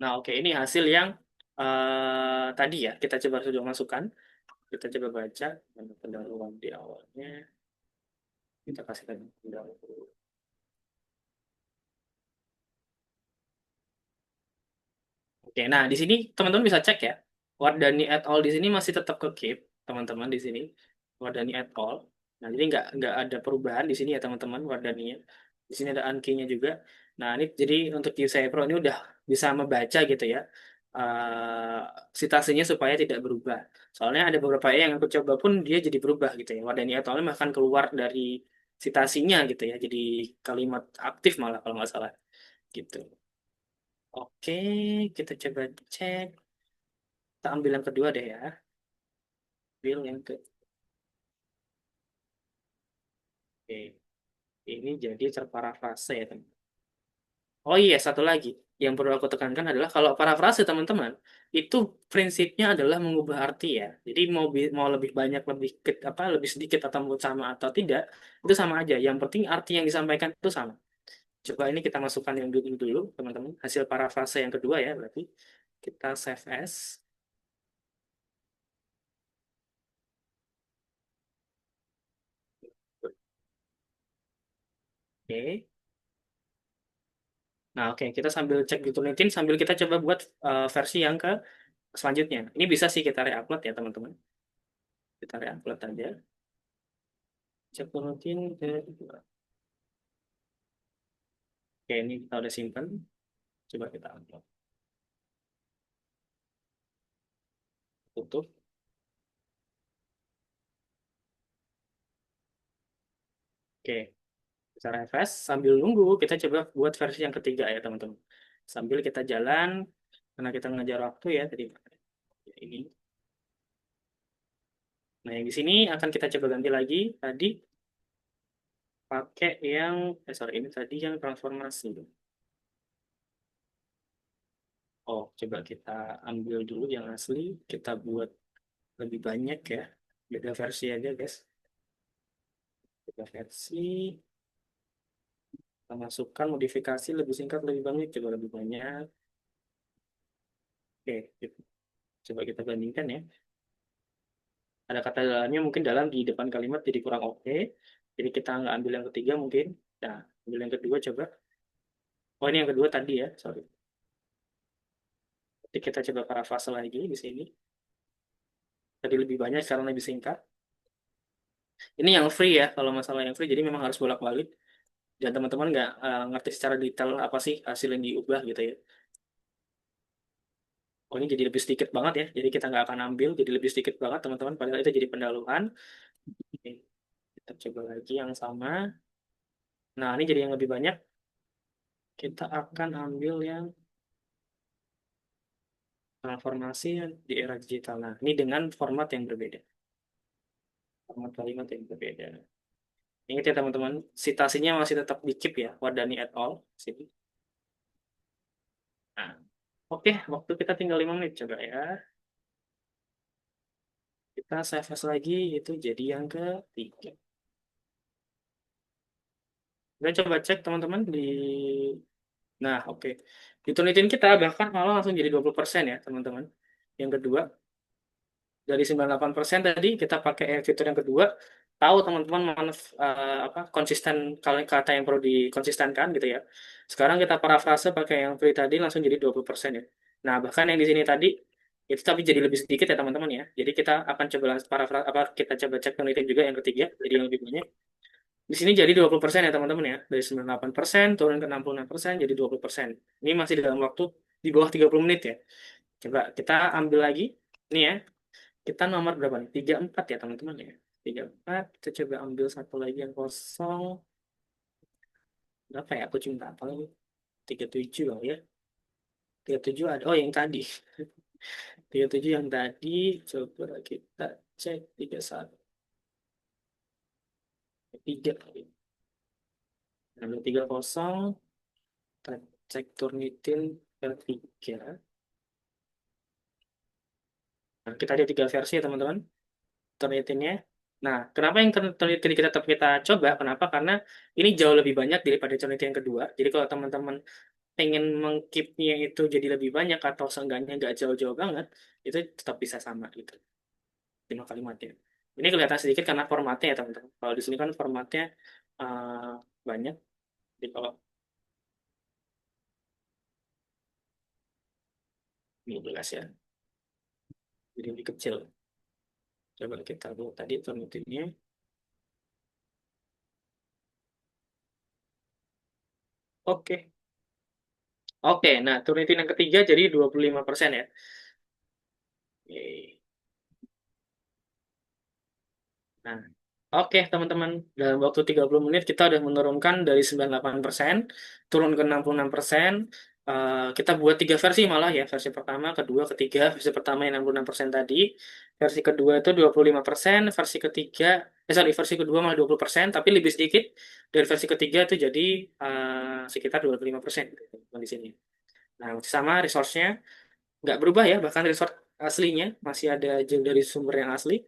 Nah, oke, ini hasil yang tadi ya, kita coba sudah masukkan. Kita coba baca pendahuluan di awalnya. Kita kasihkan pendahuluan. Oke, nah di sini teman-teman bisa cek ya. Wardani et al. Di sini masih tetap ke keep, teman-teman di sini. Wardani et al. Nah, jadi nggak ada perubahan di sini ya teman-teman Wardaninya. Di sini ada Anki-nya juga. Nah, ini jadi untuk QCI Pro ini udah bisa membaca gitu ya. eh citasinya supaya tidak berubah. Soalnya ada beberapa yang aku coba pun dia jadi berubah gitu ya. Wardani et al. Bahkan keluar dari citasinya gitu ya. Jadi kalimat aktif malah kalau nggak salah gitu. Oke, kita coba cek. Kita ambil yang kedua deh ya. Ambil yang ke. Oke. Ini jadi terparafrase ya, teman. Oh iya, satu lagi yang perlu aku tekankan adalah kalau parafrase teman-teman itu prinsipnya adalah mengubah arti ya. Jadi mau lebih banyak, lebih sedikit atau mau sama atau tidak itu sama aja. Yang penting arti yang disampaikan itu sama. Coba ini kita masukkan yang dulu teman-teman. Hasil parafrase yang kedua ya berarti kita save as. Oke. Nah, oke, kita sambil cek di Turnitin sambil kita coba buat versi yang ke selanjutnya. Ini bisa sih kita re-upload ya, teman-teman. Kita re-upload aja. Cek Turnitin ke. Oke, ini kita udah simpan. Coba kita upload. Tutup. Oke, kita refresh sambil nunggu kita coba buat versi yang ketiga ya, teman-teman. Sambil kita jalan karena kita ngejar waktu ya tadi. Ini. Nah, yang di sini akan kita coba ganti lagi. Tadi pakai yang sorry, ini tadi yang transformasi. Oh, coba kita ambil dulu yang asli, kita buat lebih banyak ya. Beda versi aja, guys. Beda versi, kita masukkan modifikasi lebih singkat, lebih banyak, coba lebih banyak. Oke, gitu. Coba kita bandingkan ya. Ada kata dalamnya mungkin dalam di depan kalimat jadi kurang oke. Jadi kita nggak ambil yang ketiga mungkin. Nah, ambil yang kedua coba. Oh, ini yang kedua tadi ya, sorry. Jadi kita coba parafrase lagi di sini. Tadi lebih banyak, sekarang lebih singkat. Ini yang free ya, kalau masalah yang free, jadi memang harus bolak-balik. Dan teman-teman nggak ngerti secara detail apa sih hasil yang diubah gitu ya. Oh, ini jadi lebih sedikit banget ya. Jadi kita nggak akan ambil, jadi lebih sedikit banget teman-teman. Padahal itu jadi pendahuluan. Oke, kita coba lagi yang sama. Nah, ini jadi yang lebih banyak. Kita akan ambil yang transformasi di era digital. Nah, ini dengan format yang berbeda. Format kalimat yang berbeda. Ingat ya teman-teman, citasinya masih tetap di keep ya, Wardani et al. Sini. Nah, oke, waktu kita tinggal 5 menit coba ya. Kita save as lagi, itu jadi yang ketiga. Dan coba cek teman-teman di. Nah, oke. Di Turnitin kita bahkan malah langsung jadi 20% ya, teman-teman. Yang kedua, dari 98% tadi kita pakai fitur yang kedua, tahu teman-teman mana konsisten kata yang perlu dikonsistenkan gitu ya. Sekarang kita parafrase pakai yang free tadi langsung jadi 20% ya. Nah, bahkan yang di sini tadi itu tapi jadi lebih sedikit ya teman-teman ya. Jadi kita akan coba parafrase kita coba cek Turnitin juga yang ketiga, jadi yang lebih banyak. Di sini jadi 20% ya teman-teman ya. Dari 98% turun ke 66% jadi 20%. Ini masih dalam waktu di bawah 30 menit ya. Coba kita ambil lagi. Ini ya. Kita nomor berapa nih? 34 ya teman-teman ya. 34. Kita coba ambil satu lagi yang kosong. Berapa ya? Aku cuma apa lagi? 37 loh ya. 37 ada. Oh yang tadi. 37 yang tadi. Coba kita cek 31. 3. Ambil 30. Kita cek Turnitin ketiga. Nah, kita ada 3 versi ya teman-teman. Turnitinnya. Nah, kenapa yang Turnitin kita tetap kita coba? Kenapa? Karena ini jauh lebih banyak daripada Turnitin yang kedua. Jadi kalau teman-teman pengen mengkeepnya itu jadi lebih banyak atau seenggaknya nggak jauh-jauh banget, itu tetap bisa sama gitu. 5 kalimatnya. Ini kelihatan sedikit karena formatnya ya teman-teman. Kalau di sini kan formatnya uh, banyak. Jadi kalau ini jelas ya. Jadi lebih kecil. Coba kita buat tadi Turnitinnya. Oke. Oke, nah Turnitin yang ketiga jadi 25% ya. Oke. Nah, oke teman-teman, dalam waktu 30 menit kita udah menurunkan dari 98% turun ke 66%. Kita buat 3 versi malah ya, versi pertama, kedua, ketiga. Versi pertama yang 66% tadi, versi kedua itu 25%, versi kedua malah 20%, tapi lebih sedikit. Dan versi ketiga itu jadi sekitar 25% gitu, di sini. Nah, sama resource-nya nggak berubah ya, bahkan resource aslinya masih ada jauh dari sumber yang asli.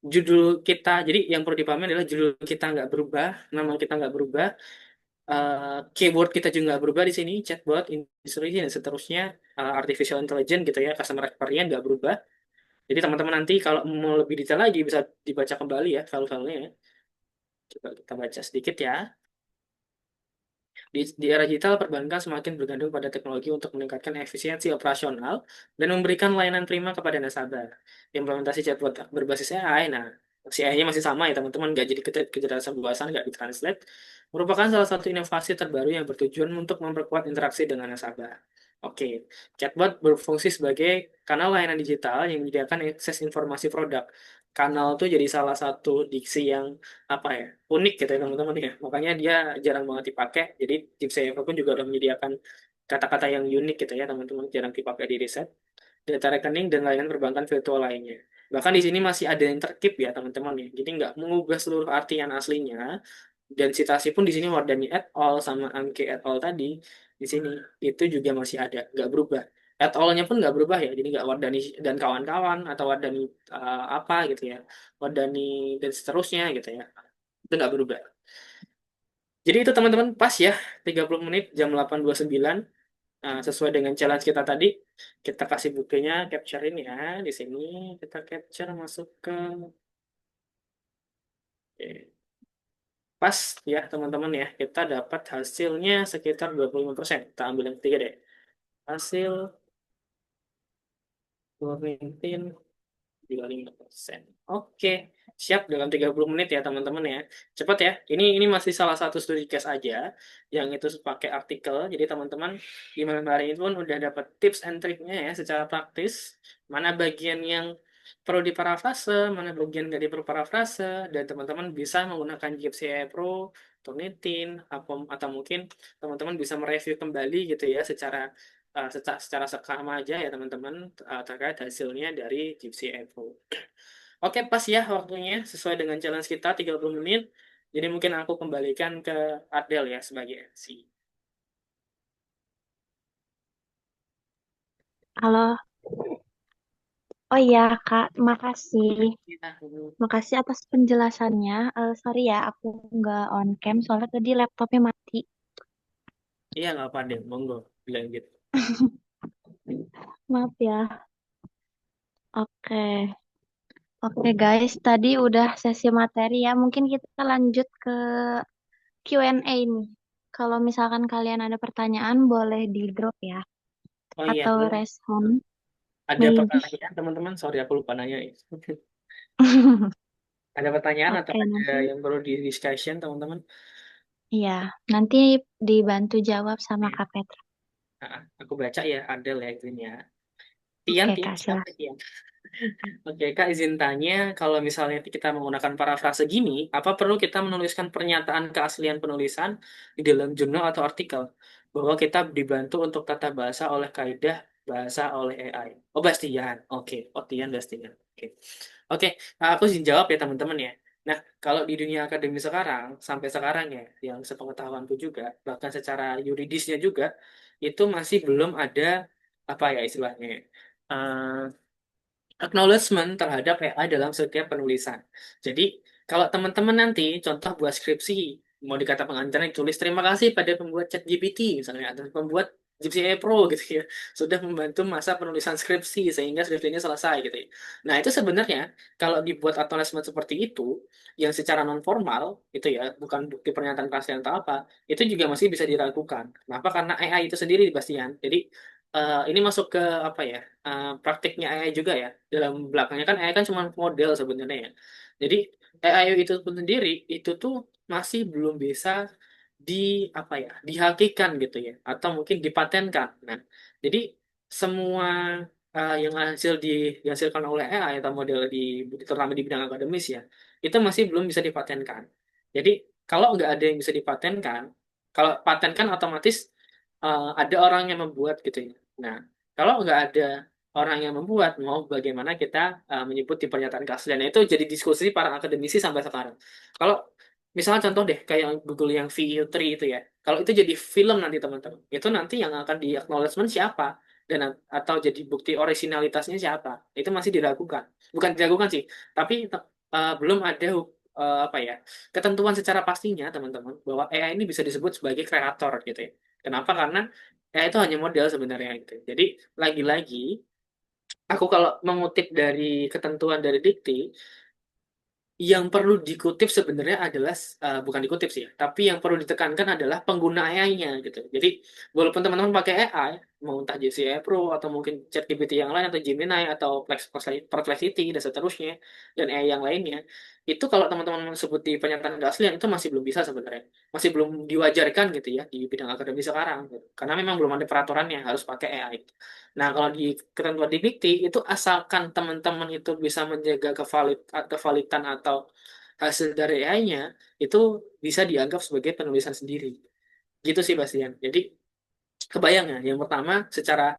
Judul kita, jadi yang perlu dipahami adalah judul kita nggak berubah, nama kita nggak berubah, keyword kita juga nggak berubah di sini, chatbot, industri, dan seterusnya, artificial intelligence gitu ya, customer experience nggak berubah. Jadi teman-teman nanti kalau mau lebih detail lagi bisa dibaca kembali ya file-filenya ya. Coba kita baca sedikit ya. Di era digital, perbankan semakin bergantung pada teknologi untuk meningkatkan efisiensi operasional dan memberikan layanan prima kepada nasabah. Implementasi chatbot berbasis AI, nah, si AI-nya masih sama ya teman-teman, nggak jadi kecerdasan buasan, nggak ditranslate, merupakan salah satu inovasi terbaru yang bertujuan untuk memperkuat interaksi dengan nasabah. Oke, chatbot berfungsi sebagai kanal layanan digital yang menyediakan akses informasi produk. Kanal itu jadi salah satu diksi yang apa ya, unik gitu ya teman-teman ya, makanya dia jarang banget dipakai. Jadi Gypsy pun juga udah menyediakan kata-kata yang unik gitu ya teman-teman, jarang dipakai di riset. Data rekening dan layanan perbankan virtual lainnya, bahkan di sini masih ada yang terkip ya teman-teman ya, jadi nggak mengubah seluruh artian aslinya. Dan citasi pun di sini Wardani et al sama Amke et al tadi di sini itu juga masih ada, nggak berubah. Et al-nya pun nggak berubah ya, jadi nggak Wardani dan kawan-kawan atau Wardani apa gitu ya, Wardani dan seterusnya gitu ya, itu nggak berubah. Jadi itu teman-teman pas ya, 30 menit jam 8.29. Sesuai dengan challenge kita tadi, kita kasih buktinya, capture-in ya. Di sini kita capture masuk ke Oke. Pas ya teman-teman ya, kita dapat hasilnya sekitar 25%. Kita ambil yang ketiga deh. Hasil 25%. Oke, siap dalam 30 menit ya teman-teman ya. Cepat ya. Ini masih salah satu studi case aja yang itu pakai artikel. Jadi teman-teman di malam hari ini pun udah dapat tips and triknya ya secara praktis. Mana bagian yang perlu diparafrase, mana bagian nggak diperlu parafrase, dan teman-teman bisa menggunakan Gypsy AI Pro, Turnitin, atau mungkin teman-teman bisa mereview kembali gitu ya secara seksama aja ya teman-teman, terkait hasilnya dari Gypsy Evo. Oke, pas ya waktunya sesuai dengan challenge kita 30 menit. Jadi mungkin aku kembalikan ke Adel ya sebagai MC. Halo. Oh iya, Kak. Makasih. Ya, Makasih atas penjelasannya. Sorry ya, aku nggak on cam soalnya tadi laptopnya mati. iya nggak apa deh, monggo bilang gitu. Maaf ya. Oke. Oke guys, tadi udah sesi materi ya. Mungkin kita lanjut ke Q&A nih. Kalau misalkan kalian ada pertanyaan, boleh di drop ya. Oh iya, Atau respon, ada maybe. pertanyaan teman-teman. Sorry aku lupa nanya. Ada pertanyaan atau Oke, ada nanti. yang perlu di discussion teman-teman? Iya, nanti dibantu jawab sama Kak Petra. Aku baca ya Adel ya itu ya. Tian, Oke, Tian Kak, siapa silahkan. Tian? Oke, Kak, izin tanya, kalau misalnya kita menggunakan parafrase gini, apa perlu kita menuliskan pernyataan keaslian penulisan di dalam jurnal atau artikel bahwa kita dibantu untuk tata bahasa oleh kaidah bahasa oleh AI? Oh, Bastian. Oke, oh Tian Bastian. Oke, oke, aku izin jawab ya teman-teman ya. Nah, kalau di dunia akademi sekarang, sampai sekarang ya, yang sepengetahuanku juga, bahkan secara yuridisnya juga, itu masih belum ada apa ya istilahnya, ya, acknowledgement terhadap AI dalam setiap penulisan. Jadi, kalau teman-teman nanti contoh buat skripsi, mau dikata pengantarnya tulis terima kasih pada pembuat ChatGPT misalnya atau pembuat Gypsy AI Pro gitu ya, sudah membantu masa penulisan skripsi sehingga skripsinya selesai gitu ya. Nah, itu sebenarnya kalau dibuat acknowledgement seperti itu yang secara non formal itu ya, bukan bukti pernyataan keaslian atau apa, itu juga masih bisa diragukan. Kenapa? Karena AI itu sendiri Bastian. Jadi ini masuk ke apa ya? Praktiknya AI juga ya. Dalam belakangnya kan AI kan cuma model sebenarnya ya. Jadi AI itu pun sendiri itu tuh masih belum bisa di apa ya? Dihakikan gitu ya, atau mungkin dipatenkan. Nah, jadi semua yang dihasilkan oleh AI atau model terutama di bidang akademis ya, itu masih belum bisa dipatenkan. Jadi kalau nggak ada yang bisa dipatenkan, kalau paten kan otomatis ada orang yang membuat gitu ya. Nah, kalau nggak ada orang yang membuat, mau bagaimana kita menyebut di pernyataan keaslian. Nah, itu jadi diskusi para akademisi sampai sekarang. Kalau misalnya contoh deh, kayak Google yang VU3 itu ya. Kalau itu jadi film nanti teman-teman, itu nanti yang akan di acknowledgement siapa? Dan atau jadi bukti originalitasnya siapa? Itu masih diragukan. Bukan diragukan sih, tapi belum ada apa ya, ketentuan secara pastinya teman-teman bahwa AI ini bisa disebut sebagai kreator gitu ya. Kenapa? Karena AI itu hanya model sebenarnya gitu. Jadi lagi-lagi aku kalau mengutip dari ketentuan dari Dikti, yang perlu dikutip sebenarnya adalah bukan dikutip sih ya, tapi yang perlu ditekankan adalah pengguna AI-nya gitu. Jadi walaupun teman-teman pakai AI, mau entah JCI Pro atau mungkin ChatGPT yang lain atau Gemini atau Perplexity dan seterusnya dan AI yang lainnya, itu kalau teman-teman sebut di pernyataan keaslian itu masih belum bisa sebenarnya, masih belum diwajarkan gitu ya di bidang akademi sekarang, gitu. Karena memang belum ada peraturannya harus pakai AI. Nah, kalau di ketentuan di Dikti itu asalkan teman-teman itu bisa menjaga kevalidan atau hasil dari AI-nya itu bisa dianggap sebagai penulisan sendiri. Gitu sih Bastian. Jadi kebayang ya, yang pertama secara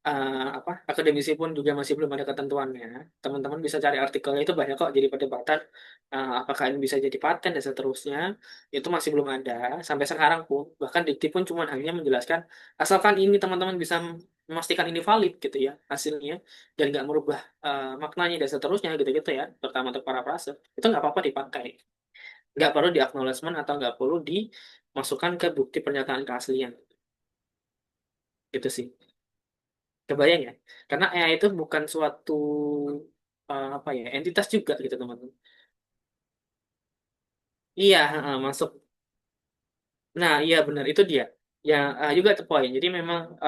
apa akademisi pun juga masih belum ada ketentuannya. Teman-teman bisa cari artikelnya itu banyak kok jadi perdebatan apakah ini bisa jadi paten dan seterusnya. Itu masih belum ada sampai sekarang pun. Bahkan Dikti pun cuma hanya menjelaskan asalkan ini teman-teman bisa memastikan ini valid gitu ya hasilnya dan nggak merubah maknanya dan seterusnya gitu-gitu ya. Terutama untuk para frase itu nggak apa-apa dipakai. Nggak perlu di acknowledgement atau nggak perlu dimasukkan ke bukti pernyataan keaslian gitu sih. Kebayang ya? Karena AI itu bukan suatu apa ya entitas juga gitu teman-teman. Iya, masuk. Nah, iya benar itu dia. Ya juga itu poin. Jadi memang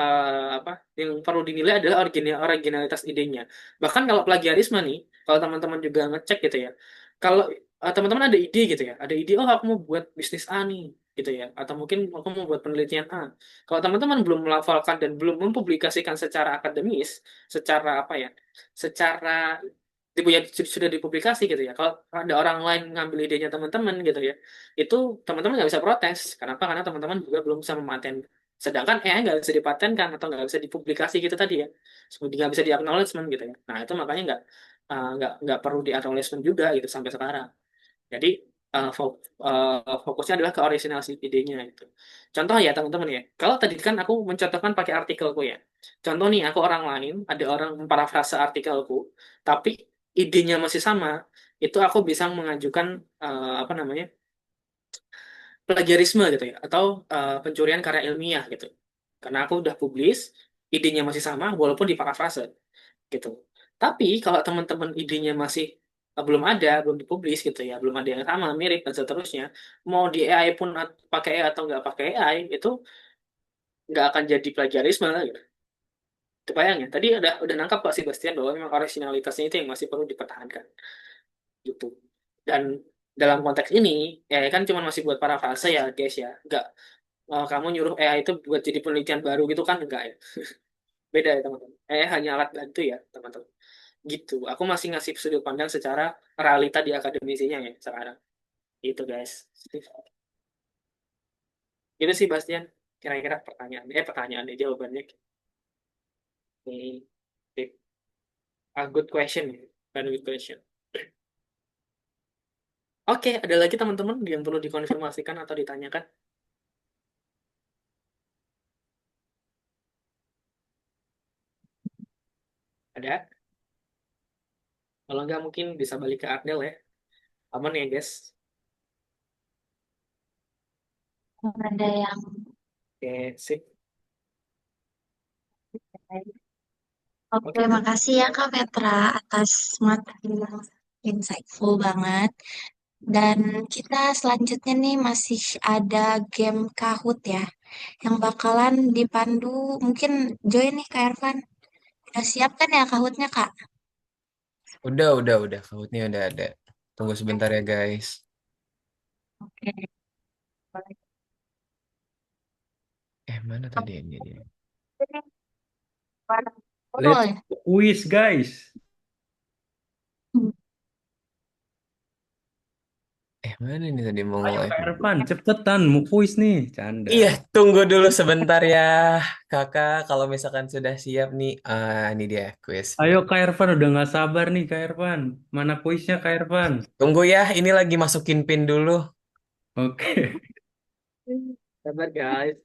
apa yang perlu dinilai adalah originalitas idenya. Bahkan kalau plagiarisme nih, kalau teman-teman juga ngecek gitu ya. Kalau teman-teman ada ide gitu ya, ada ide oh aku mau buat bisnis A nih gitu ya, atau mungkin aku mau buat penelitian A. Kalau teman-teman belum melafalkan dan belum mempublikasikan secara akademis, secara apa ya, secara ya, sudah dipublikasi gitu ya. Kalau ada orang lain ngambil idenya teman-teman gitu ya, itu teman-teman nggak bisa protes. Kenapa? Karena teman-teman juga belum bisa mematen. Sedangkan AI nggak bisa dipatenkan atau nggak bisa dipublikasi gitu tadi ya. Seperti nggak bisa di acknowledgement gitu ya. Nah itu makanya nggak perlu di acknowledgement juga gitu sampai sekarang. Jadi fokusnya adalah ke original si idenya itu. Contoh ya teman-teman ya. Kalau tadi kan aku mencontohkan pakai artikelku ya. Contoh nih aku orang lain, ada orang memparafrase artikelku, tapi idenya masih sama. Itu aku bisa mengajukan apa namanya plagiarisme gitu ya, atau pencurian karya ilmiah gitu. Karena aku udah publis, idenya masih sama walaupun diparafrase gitu. Tapi kalau teman-teman idenya masih belum dipublis gitu ya, belum ada yang sama, mirip dan seterusnya, mau di AI pun pakai AI atau nggak pakai AI, itu nggak akan jadi plagiarisme gitu. Kebayang ya? Tadi udah nangkap Pak Sebastian bahwa memang originalitasnya itu yang masih perlu dipertahankan gitu. Dan dalam konteks ini, AI kan cuma masih buat parafrase ya guys ya, nggak kamu nyuruh AI itu buat jadi penelitian baru gitu kan enggak ya. Beda ya teman-teman. AI hanya alat bantu ya teman-teman. Gitu. Aku masih ngasih sudut pandang secara realita di akademisinya ya sekarang. Itu guys. Itu sih Bastian. Kira-kira pertanyaan deh jawabannya. Ini a good question ya. Very good question. Oke, ada lagi teman-teman yang perlu dikonfirmasikan atau ditanyakan? Ada? Kalau nggak mungkin bisa balik ke Arnel ya. Aman ya guys? Ada yang Oke, sip. Oke, Oke. makasih ya Kak Petra atas materi yang insightful banget. Dan kita selanjutnya nih masih ada game Kahoot ya, yang bakalan dipandu. Mungkin join nih Kak Ervan. Udah siap kan ya Kahootnya Kak? Udah. Kahootnya udah ada. Tunggu sebentar ya guys. Oke, boleh. Mana tadi ini dia? Let's Boleh. quiz, guys. Mana nih tadi mau Ayo nge-live? Kak Ervan, cepetan mau kuis nih. Canda. Iya, tunggu dulu sebentar ya, kakak. Kalau misalkan sudah siap nih, ini dia kuis. Ayo Kak Ervan, udah nggak sabar nih Kak Ervan. Mana kuisnya Kak Ervan? Tunggu ya, ini lagi masukin pin dulu. Oke. Sabar guys.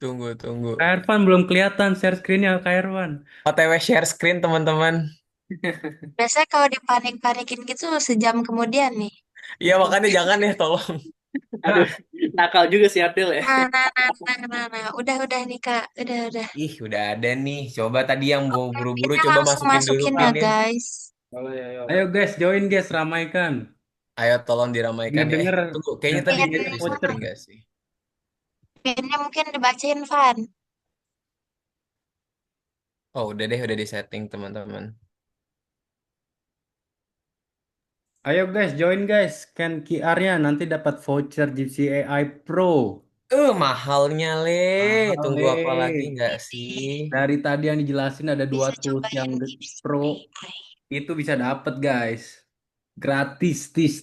Tunggu, tunggu. Kak Ervan belum kelihatan share screen-nya Kak Ervan. OTW share screen, teman-teman. Biasanya kalau dipanik-panikin gitu sejam kemudian nih. Iya, makanya jangan ya, tolong. Aduh, nakal juga si Atil ya. Nah. Udah nih Kak. Udah. Ih, udah ada nih. Coba tadi yang mau buru-buru, Pinnya coba langsung masukin dulu masukin ya pinnya. guys. Oh, ya, ya. Ayo guys, join guys, ramaikan. Ayo, tolong diramaikan ya. Denger-denger Tunggu, kayaknya tadi dia Pin udah voucher. setting nggak sih? pinnya mungkin dibacain Van. Oh, udah deh, udah di setting, teman-teman. Ayo guys, join guys. Scan QR-nya nanti dapat voucher Gypsy AI Pro. Mahalnya, Le. Mahal Tunggu apa lagi deh. nggak sih? Dari tadi yang dijelasin ada dua Bisa tools yang cobain Gips Pro. AI. Itu bisa dapet guys. Gratis, tis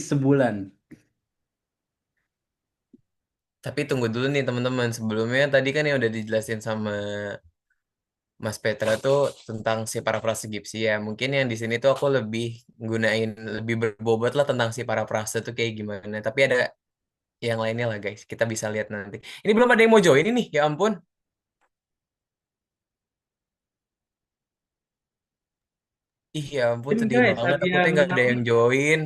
sebulan. Tapi tunggu dulu nih, teman-teman. Sebelumnya tadi kan yang udah dijelasin sama Mas Petra tuh tentang si parafrase Gipsy ya. Mungkin yang di sini tuh aku lebih gunain lebih berbobot lah tentang si parafrase tuh kayak gimana. Tapi ada yang lainnya lah guys. Kita bisa lihat nanti. Ini belum ada yang mau join ini. Ya ampun. Ih ya ampun, Join sedih guys, banget. ada Aku tuh yang nggak ada yang join.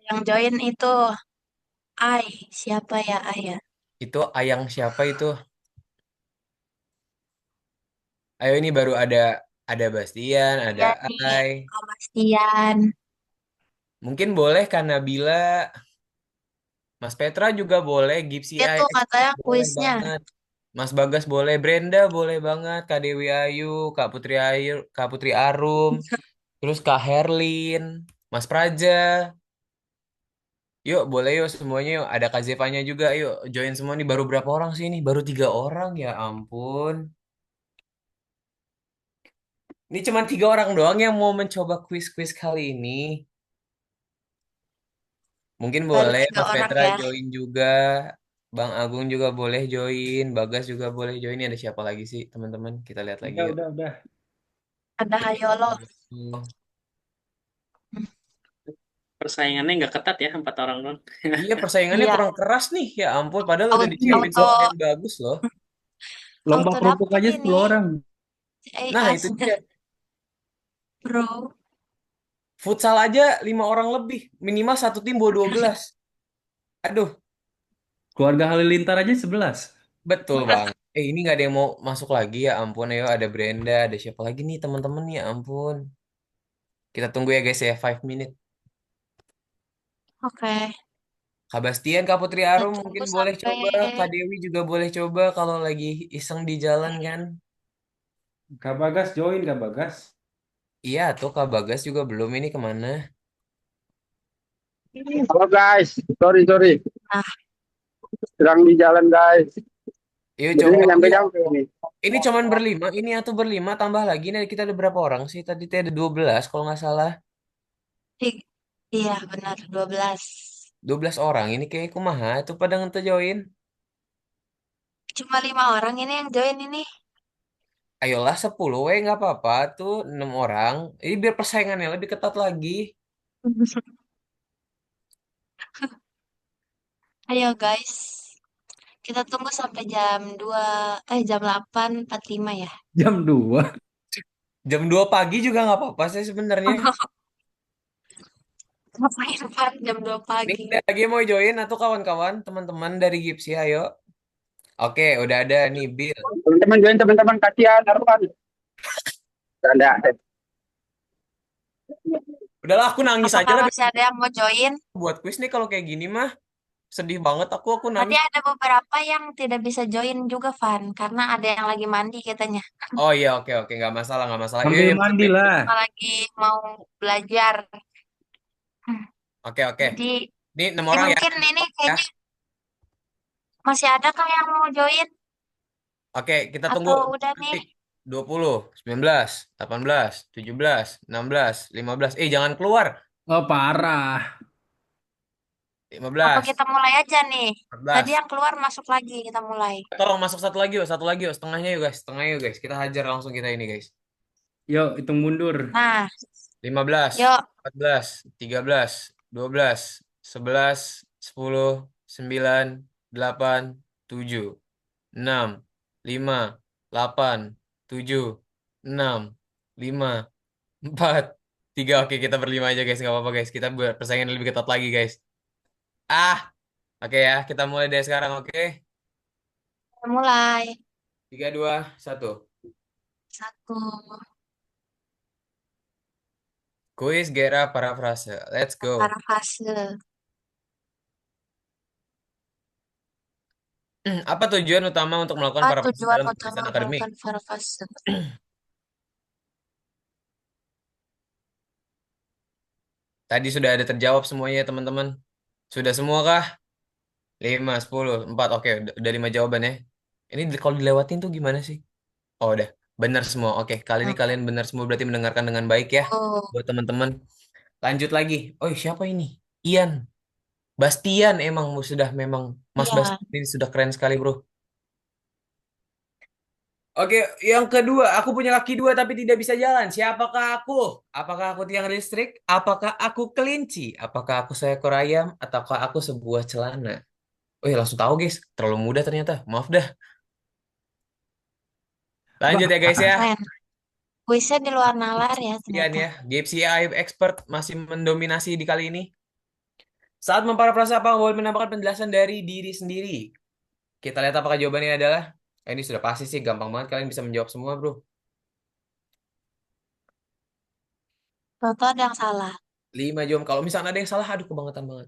Yang join itu Ai. Siapa ya Ai ya? Itu Ayang siapa itu? Ayo ini baru ada Bastian, ada Iya nih, Ai. Kak Bastian. Mungkin boleh karena Bila, Mas Petra juga boleh, Gipsy Dia Ai tuh katanya boleh kuisnya. banget. Mas Bagas boleh, Brenda boleh banget, Kak Dewi Ayu, Kak Putri Arum, terus Kak Herlin, Mas Praja. Yuk, boleh yuk semuanya yuk. Ada Kak Zevanya juga, yuk join semua nih. Baru berapa orang sih ini? Baru 3 orang, ya ampun. Ini cuma 3 orang doang yang mau mencoba kuis-kuis kali ini. Mungkin Baru boleh, tiga Mas orang Petra ya. join juga. Bang Agung juga boleh join. Bagas juga boleh join. Ini ada siapa lagi sih, teman-teman? Kita lihat lagi yuk. udah. Ada Hayolo. Persaingannya nggak ketat ya, 4 orang doang. Iya, persaingannya Iya, kurang keras nih. Ya ampun, padahal udah disiapin auto soal yang bagus loh. Lomba auto kerupuk dapet aja ini 10 orang. Nah, AI itu dia. Bro. Futsal aja 5 orang lebih. Minimal satu tim bawa 12. Aduh, Keluarga Halilintar aja 11. betul bang. Ini nggak ada yang mau masuk lagi ya ampun. Ayo, ada Brenda, ada siapa lagi nih teman-teman ya ampun. Kita tunggu ya guys ya, 5 minute. Oke, Kak Bastian, Kak Putri kita Arum tunggu mungkin boleh sampai coba. Kak Dewi juga boleh coba kalau lagi iseng di jalan kan. Kak Bagas join Kak Bagas. Iya tuh Kak Bagas juga belum ini kemana. Halo guys, sorry, nah sedang di jalan guys. Yuk Jadi coba. nggak Yuk. nyampe-nyampe nih. Ini cuman berlima. Ini atau berlima tambah lagi. Nih kita ada berapa orang sih? Tadi tuh ada 12 kalau nggak salah. iya benar 12. 12 orang. Ini kayak kumaha. Itu pada ngente join. Cuma 5 orang ini yang join ini. Ayolah 10 nggak apa-apa tuh 6 orang. Ini biar persaingannya lebih ketat lagi. Ayo guys, kita tunggu sampai jam 8.45 ya. Jam 2. Jam 2 pagi juga nggak apa-apa sih sebenarnya. Ngapain Van jam 2 Nih pagi? ada lagi yang mau join atau kawan-kawan teman-teman dari Gipsy ayo. Oke, udah ada nih Bill. Teman-teman join teman-teman kasihan Arfan. Ada. Udahlah aku nangis aja Apakah lah masih ada yang mau join? buat kuis nih kalau kayak gini mah. Sedih banget aku Tadi nangis. ada beberapa yang tidak bisa join juga, Van, karena ada yang lagi mandi katanya. Oh iya, oke oke, nggak masalah nggak masalah. Iya Sambil iya, mandi lah. Apa lagi mau belajar. oke oke. Jadi, Ini 6 orang ya. mungkin ini Ya. kayaknya masih ada kah yang mau join? Oke, kita tunggu Atau udah nih? detik. 20, 19, 18, 17, 16, 15. Jangan keluar. Oh, parah. Apa 15, kita mulai aja nih? Tadi 14. yang keluar masuk lagi, kita mulai. Tolong masuk satu lagi yuk, setengahnya yuk guys, setengahnya yuk guys. Kita hajar langsung kita ini guys. Yuk, hitung mundur. Nah, 15, yuk. 14, 13, 12, 11, 10, 9, 8, 7, 6, 5, 8, 7, 6, 5, 4, 3. Oke, kita berlima aja guys, nggak apa-apa guys. Kita persaingan lebih ketat lagi guys. Ah, oke ya, kita mulai dari sekarang, oke? Kita mulai. 3, 2, 1. Satu. Kuis Gera Parafrase. Let's go. Parafase. Apa tujuan utama untuk melakukan Apa parafrase tujuan dalam utama tulisan akademik? melakukan parafase? Tadi sudah ada terjawab semuanya teman-teman. Sudah semua kah? 5, 10, 4. Oke, udah 5 jawaban ya. Ini kalau dilewatin tuh gimana sih? Oh, udah. Benar semua. Oke, kali ini kalian benar semua berarti mendengarkan dengan baik ya. Oh, Buat teman-teman. Lanjut lagi. Oh, siapa ini? Ian. Bastian emang sudah memang. Mas iya. Bastian ini sudah keren sekali, bro. Oke, yang kedua, aku punya kaki dua tapi tidak bisa jalan. Siapakah aku? Apakah aku tiang listrik? Apakah aku kelinci? Apakah aku seekor ayam? Ataukah aku sebuah celana? Oh ya, langsung tahu guys. Terlalu mudah ternyata. Maaf dah. Lanjut ya guys ya. Keren. Kuisnya di luar nalar ya Sekian ternyata. ya. GPCI Expert masih mendominasi di kali ini. Saat memparafrase apa boleh menambahkan penjelasan dari diri sendiri. Kita lihat apakah jawabannya adalah. Ini sudah pasti sih. Gampang banget kalian bisa menjawab semua bro. Toto ada yang salah. 5 jam. Kalau misalnya ada yang salah, aduh kebangetan banget.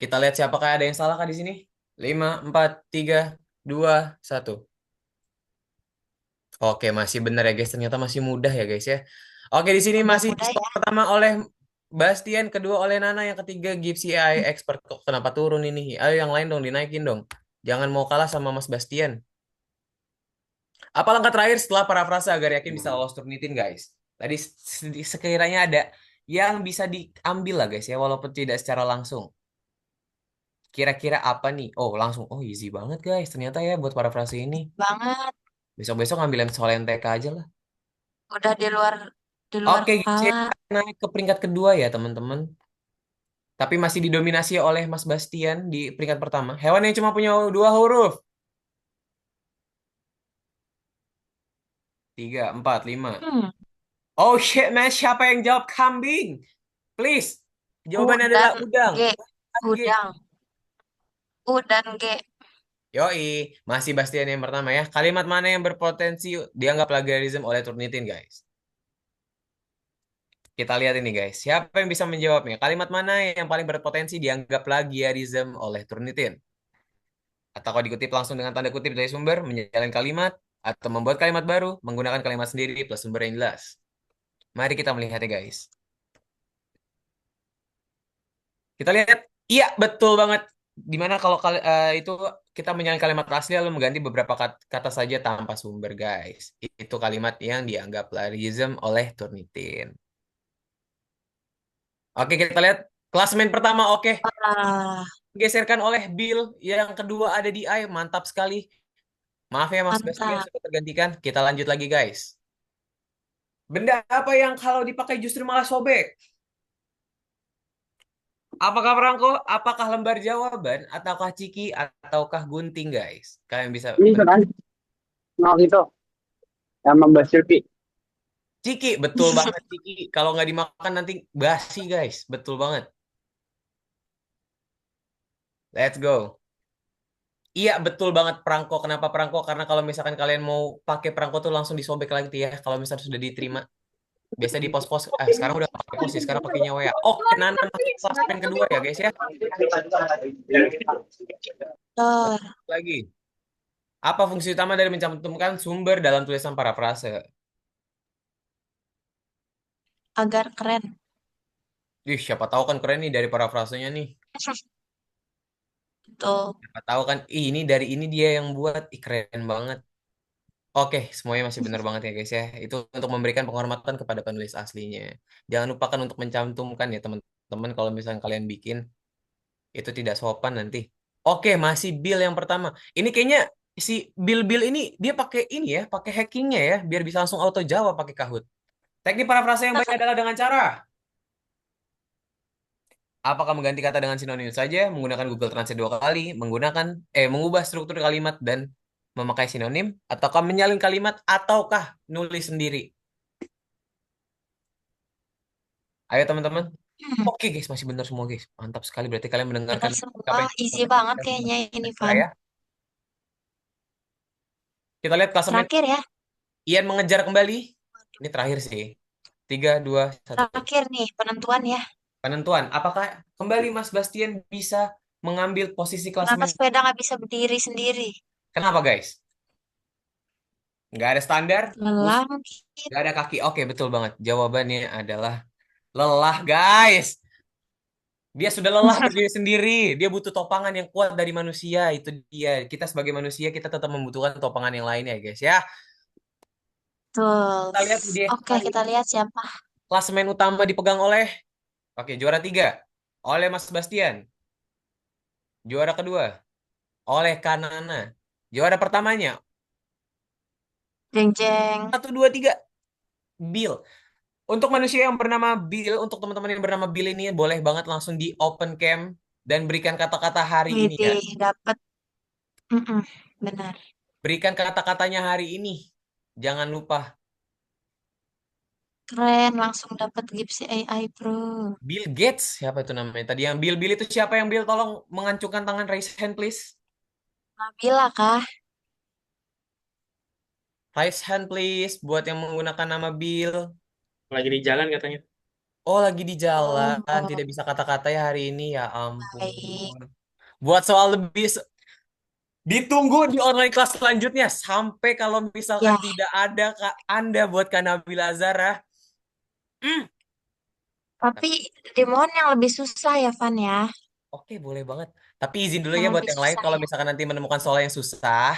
Kita lihat siapakah ada yang salah kah di sini. 5, 4, 3, 2, 1. Oke, masih benar ya guys. Ternyata masih mudah ya guys ya. Oke, di sini masih Mudah-mudah skor ya. pertama oleh Bastian, kedua oleh Nana, yang ketiga Gipsy AI Expert. Kok kenapa turun ini? Ayo yang lain dong dinaikin dong. Jangan mau kalah sama Mas Bastian. Apa langkah terakhir setelah parafrase agar yakin bisa lolos Turnitin guys? Tadi sekiranya ada yang bisa diambil lah guys ya, walaupun tidak secara langsung. Kira-kira apa nih? Oh, langsung. Oh, easy banget guys. Ternyata ya buat parafrase ini. Banget. Besok-besok ngambilin soal NTK aja lah. Udah di luar Oke, guys, kepala. naik ke peringkat kedua ya teman-teman. Tapi masih didominasi oleh Mas Bastian di peringkat pertama. Hewan yang cuma punya 2 huruf. 3, 4, 5. Hmm. Oh shit, man. Siapa yang jawab kambing? Please. Jawabannya adalah Udan udang. G. Oke. Udang. Udan G. Yoi, masih Bastian yang pertama ya. Kalimat mana yang berpotensi dianggap plagiarism oleh Turnitin, guys? Kita lihat ini, guys. Siapa yang bisa menjawabnya? Kalimat mana yang paling berpotensi dianggap plagiarism oleh Turnitin? Atau kalau dikutip langsung dengan tanda kutip dari sumber, menyalin kalimat, atau membuat kalimat baru, menggunakan kalimat sendiri plus sumber yang jelas. Mari kita melihatnya, guys. Kita lihat, iya betul banget. Dimana kalau itu kita menyalin kalimat asli lalu mengganti beberapa kata saja tanpa sumber, guys. Itu kalimat yang dianggap plagiarism oleh Turnitin. Oke, kita lihat klasemen pertama. Oke, Ah, geserkan oleh Bill. Yang kedua ada di I. Mantap sekali. Maaf ya, Mas Bastian mantap. sudah tergantikan. Kita lanjut lagi, guys. Benda apa yang kalau dipakai justru malah sobek? Apakah perangko? Apakah lembar jawaban? Ataukah ciki? Ataukah gunting, guys? Kalian bisa Ini kan, mau gitu, sama Mbak Silvi. Ciki, betul banget Ciki. Kalau nggak dimakan nanti basi, guys. Betul banget. Let's go. Iya, betul banget perangko. Kenapa perangko? Karena kalau misalkan kalian mau pakai perangko tuh langsung disobek lagi tuh ya. Kalau misalnya sudah diterima. Biasa di pos-pos. Sekarang udah nggak pakai pos sih. Sekarang pakainya WA. Oke, Nana masuk kelas yang kedua ya, guys ya. Tor. Lagi. Apa fungsi utama dari mencantumkan sumber dalam tulisan parafrase? Agar keren. Ih, siapa tahu kan keren nih dari parafrasenya nih. Tuh. Siapa tahu kan, ih, ini dari ini dia yang buat. Ih, keren banget. Oke, semuanya masih benar banget ya guys ya. Itu untuk memberikan penghormatan kepada penulis aslinya. Jangan lupakan untuk mencantumkan ya teman-teman kalau misalnya kalian bikin itu tidak sopan nanti. Oke, masih Bill yang pertama. Ini kayaknya si Bill ini dia pakai ini ya, pakai hackingnya ya, biar bisa langsung auto jawab pakai Kahoot. Teknik parafrase yang baik adalah dengan cara apakah mengganti kata dengan sinonim saja, menggunakan Google Translate 2 kali, mengubah struktur kalimat dan memakai sinonim, ataukah menyalin kalimat, ataukah nulis sendiri. Ayo teman-teman. Oke guys, masih benar semua guys. Mantap sekali. Berarti kalian mendengarkan Benar semua. apa yang Easy banget kayaknya ini, Petra Van. ya. Kita lihat klasemen. Terakhir ya. Ian mengejar kembali. Ini terakhir sih. 3, 2, 1. Terakhir nih, penentuan ya. Penentuan. Apakah kembali Mas Bastian bisa mengambil posisi Kenapa klasemen? sepeda nggak bisa berdiri sendiri? Kenapa guys? Nggak ada standar? Lelah mungkin. Nggak ada kaki? Oke, betul banget. Jawabannya adalah lelah guys. Dia sudah lelah berdiri sendiri. Dia butuh topangan yang kuat dari manusia. Itu dia. Kita sebagai manusia, kita tetap membutuhkan topangan yang lain ya guys ya. Betul. Kita lihat di Oke, kita lihat siapa. klasemen utama dipegang oleh, oke, juara 3 oleh Mas Bastian. Juara kedua oleh Kanana. Juara pertamanya Jeng jeng. 1, 2, 3 Bill. Untuk manusia yang bernama Bill, untuk teman-teman yang bernama Bill ini boleh banget langsung di open cam dan berikan kata-kata hari ini ya. Widih, dapat. Benar. Berikan kata-katanya hari ini. Jangan lupa. Keren, langsung dapat Gipsy AI Pro. Bill Gates, siapa itu namanya? Tadi yang Bill itu siapa yang Bill? Tolong mengancungkan tangan, raise hand please. Nabila kah? Raise hand please buat yang menggunakan nama Bill. Lagi di jalan katanya. Oh, lagi di jalan, Oh, tidak bisa kata-kata ya hari ini, ya baik. ampun. Buat soal lebih, ditunggu di online kelas selanjutnya. Sampai kalau misalkan Ya, tidak ada Kak Anda buat Kak Nabila Zara. Hmm. tapi dimohon yang lebih susah ya, Van ya. Oke, boleh banget. Tapi izin dulu Yang ya buat lebih yang lain, susah kalau ya. misalkan nanti menemukan soal yang susah,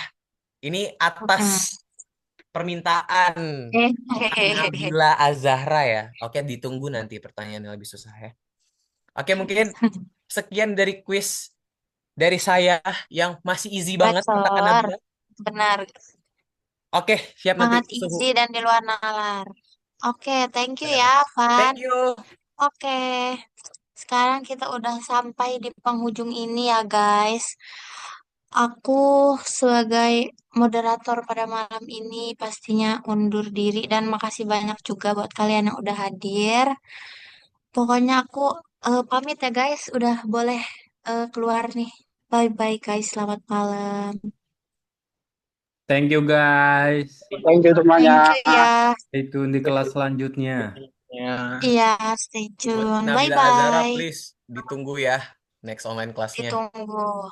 ini atas Mm-mm. permintaan Kak Hehehe. Nabila Azahra ya. Oke, ditunggu nanti pertanyaan yang lebih susah ya. Oke, mungkin sekian dari quiz dari saya yang masih easy banget tentang Kak Rektor, Nabila. benar. Oke, siap nanti Sangat suhu. easy dan di luar nalar. Oke, thank you Benar. ya, Van. Thank you. Oke, sekarang kita udah sampai di penghujung ini ya, guys. Aku sebagai moderator pada malam ini pastinya undur diri dan makasih banyak juga buat kalian yang udah hadir. Pokoknya aku pamit ya, guys. Udah boleh keluar nih. Bye-bye, guys. Selamat malam. Thank you guys. Thank you semuanya. Thank you ya. Stay tune di kelas selanjutnya. Ya. Iya, stay Buat tune. Nabila Azara, Bye-bye. please ditunggu ya next online kelasnya. Ditunggu.